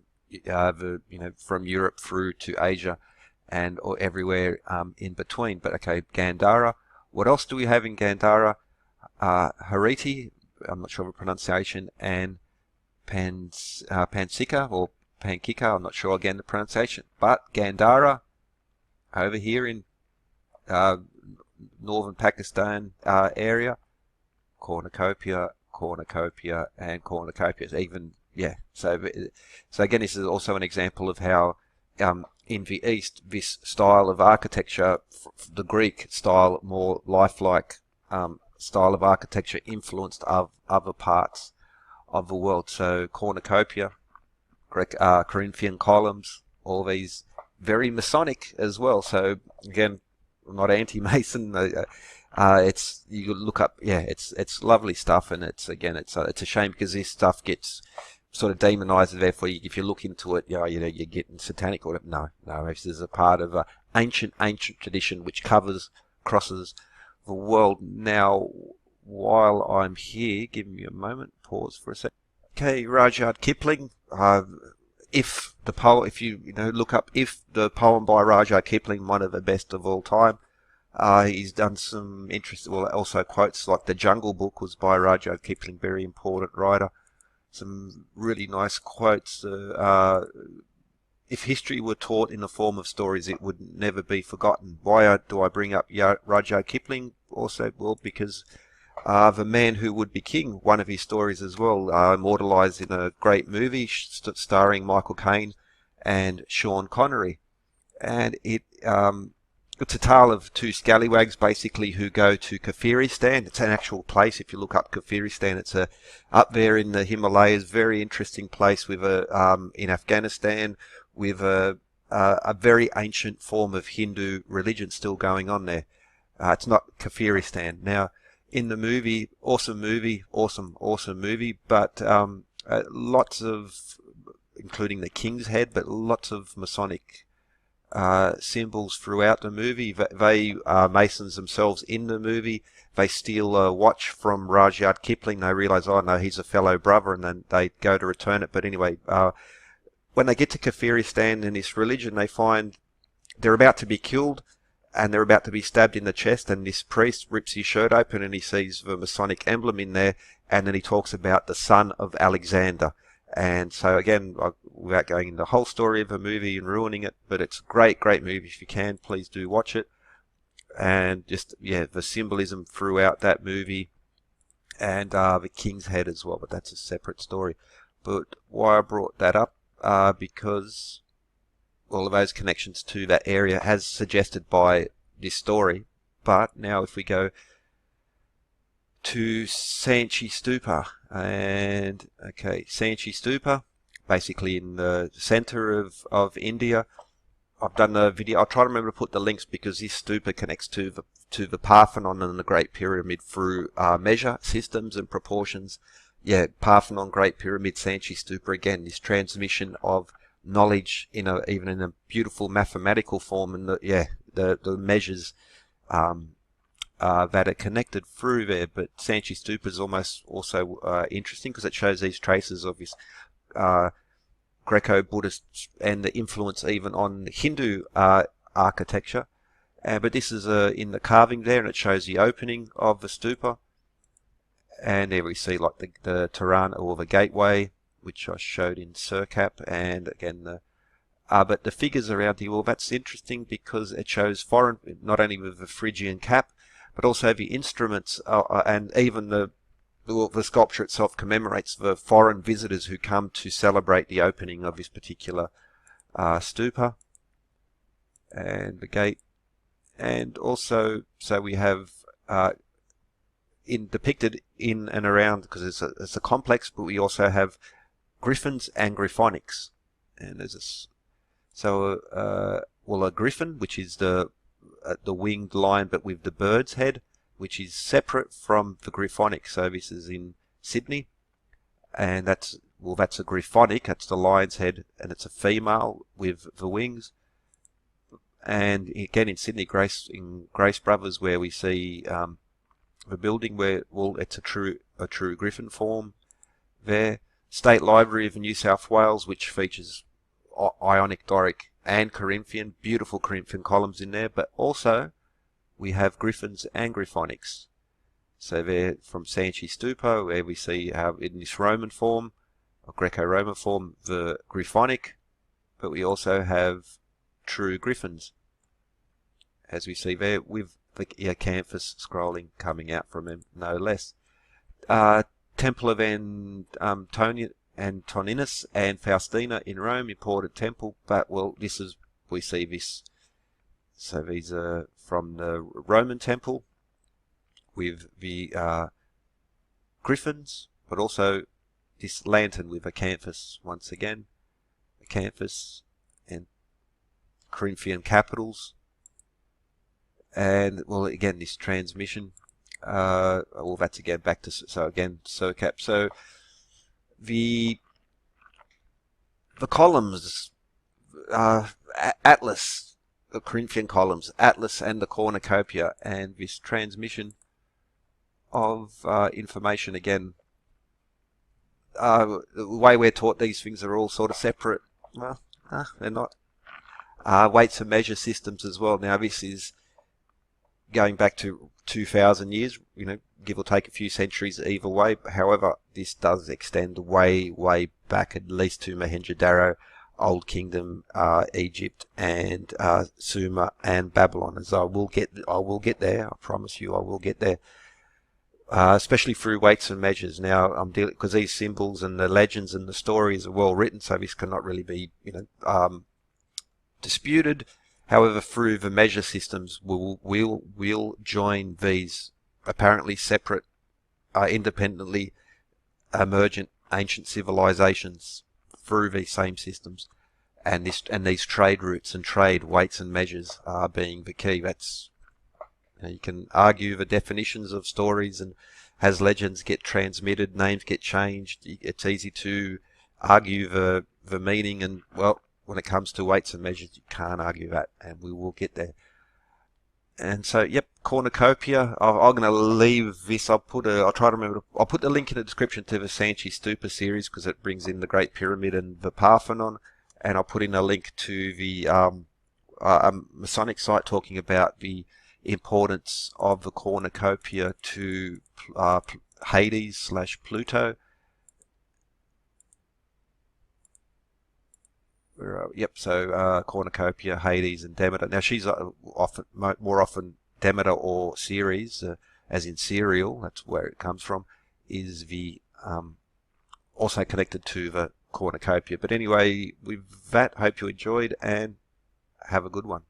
[SPEAKER 1] Europe through to Asia and or everywhere in between. But okay, Gandhara. What else do we have in Gandhara? Hariti, I'm not sure of the pronunciation, and Pansika or Pankika, I'm not sure again the pronunciation. But Gandhara, over here in northern Pakistan area, Cornucopia, Cornucopia and Cornucopia. Even, yeah. So again, this is also an example of how in the East, this style of architecture, the Greek style, more lifelike style of architecture, influenced other parts of the world. So Cornucopia, Corinthian columns, all these very Masonic as well. So again, not anti-Mason. It's, you look up, yeah, it's lovely stuff, and it's a shame because this stuff gets sort of demonized. Therefore, if you look into it, you're getting satanic or no. This is a part of an ancient tradition which crosses the world. Now, while I'm here, give me a moment, pause for a sec. Okay, Rudyard Kipling. If you look up if the poem by Rudyard Kipling, one of the best of all time. He's done some interesting, well, also quotes like The Jungle Book was by Rudyard Kipling, very important writer. Some really nice quotes. If history were taught in the form of stories, it would never be forgotten. Why do I bring up Rudyard Kipling? Also, well, because The Man Who Would Be King, one of his stories as well, immortalized in a great movie starring Michael Caine and Sean Connery. And it's a tale of two scallywags, basically, who go to Kafiristan. It's an actual place. If you look up Kafiristan, it's up there in the Himalayas. Very interesting place with in Afghanistan, with a very ancient form of Hindu religion still going on there. It's not Kafiristan. Now, in the movie, awesome movie, but lots of, including the king's head, but lots of Masonic symbols throughout the movie. They are Masons themselves in the movie. They steal a watch from Rudyard Kipling. They realize, oh no, he's a fellow brother, and then they go to return it. But anyway, when they get to Kafiristan in this religion, they find they're about to be killed, and they're about to be stabbed in the chest, and this priest rips his shirt open and he sees the Masonic emblem in there, and then he talks about the son of Alexander. And so again, without going into the whole story of the movie and ruining it, but it's a great movie. If you can, please do watch it. And just, yeah, the symbolism throughout that movie, and the king's head as well, but that's a separate story. But why I brought that up, because all of those connections to that area as suggested by this story. But now if we go to Sanchi Stupa, and okay, Sanchi Stupa, basically in the center of India. I've done a video. I'll try to remember to put the links because this stupa connects to the Parthenon and the Great Pyramid through measure systems and proportions. Yeah, Parthenon, Great Pyramid, Sanchi Stupa. Again, this transmission of knowledge even in a beautiful mathematical form, and the measures that are connected through there. But Sanchi Stupa is almost also interesting because it shows these traces of this Greco-Buddhist and the influence even on Hindu architecture. But this is in the carving there, and it shows the opening of the stupa. And there we see like the Tirana, or the gateway, which I showed in Circap, and again but the figures around here, well, that's interesting because it shows foreign, not only with the Phrygian cap, but also the instruments, and even the sculpture itself commemorates the foreign visitors who come to celebrate the opening of this particular stupa, and the gate. And also, so we have depicted in and around, because it's a complex, but we also have griffins and griffonics. And there's a griffin, which is the winged lion, but with the bird's head, which is separate from the griffonic. So this is in Sydney, and that's a griffonic. That's the lion's head, and it's a female with the wings. And again in Sydney, Grace Brothers, where we see the building where, well, it's a true griffin form there. State Library of New South Wales, which features Ionic, Doric and Corinthian, beautiful Corinthian columns in there, but also we have griffins and griffonics. So they're from Sanchi Stupa, where we see how in this Roman form, or Greco-Roman form, the griffonic, but we also have true griffins, as we see there, with the acanthus scrolling coming out from him, no less. Temple of Antoninus and Faustina in Rome, important temple, but well, we see this. So these are from the Roman temple with the griffins, but also this lantern with acanthus once again, acanthus and Corinthian capitals, and well again this transmission. Well, that's again back to SOCAP. So the columns, Atlas, the Corinthian columns, Atlas and the Cornucopia, and this transmission of information again. The way we're taught these things are all sort of separate. Well, they're not. Weights and measure systems as well. Now this is going back to 2,000 years, give or take a few centuries either way. However, this does extend way, way back, at least to Mohenjo-Daro, Old Kingdom, Egypt, and Sumer and Babylon. As I will get there. I promise you, I will get there. Especially through weights and measures. Now I'm dealing because these symbols and the legends and the stories are well written, so this cannot really be, disputed. However, through the measure systems, we'll join these apparently separate, independently emergent ancient civilizations through these same systems, and these trade routes and trade weights and measures are being the key. That's you can argue the definitions of stories, and as legends get transmitted, names get changed. It's easy to argue the meaning, and well, when it comes to weights and measures, you can't argue that, and we will get there. And so, yep, Cornucopia. I'm going to leave this. I'll try to remember. I'll put the link in the description to the Sanchi Stupa series because it brings in the Great Pyramid and the Parthenon, and I'll put in a link to the Masonic site talking about the importance of the Cornucopia to Hades/Pluto. Yep, so Cornucopia, Hades, and Demeter. Now she's more often Demeter or Ceres, as in cereal. That's where it comes from. Is the also connected to the Cornucopia. But anyway, with that, hope you enjoyed and have a good one.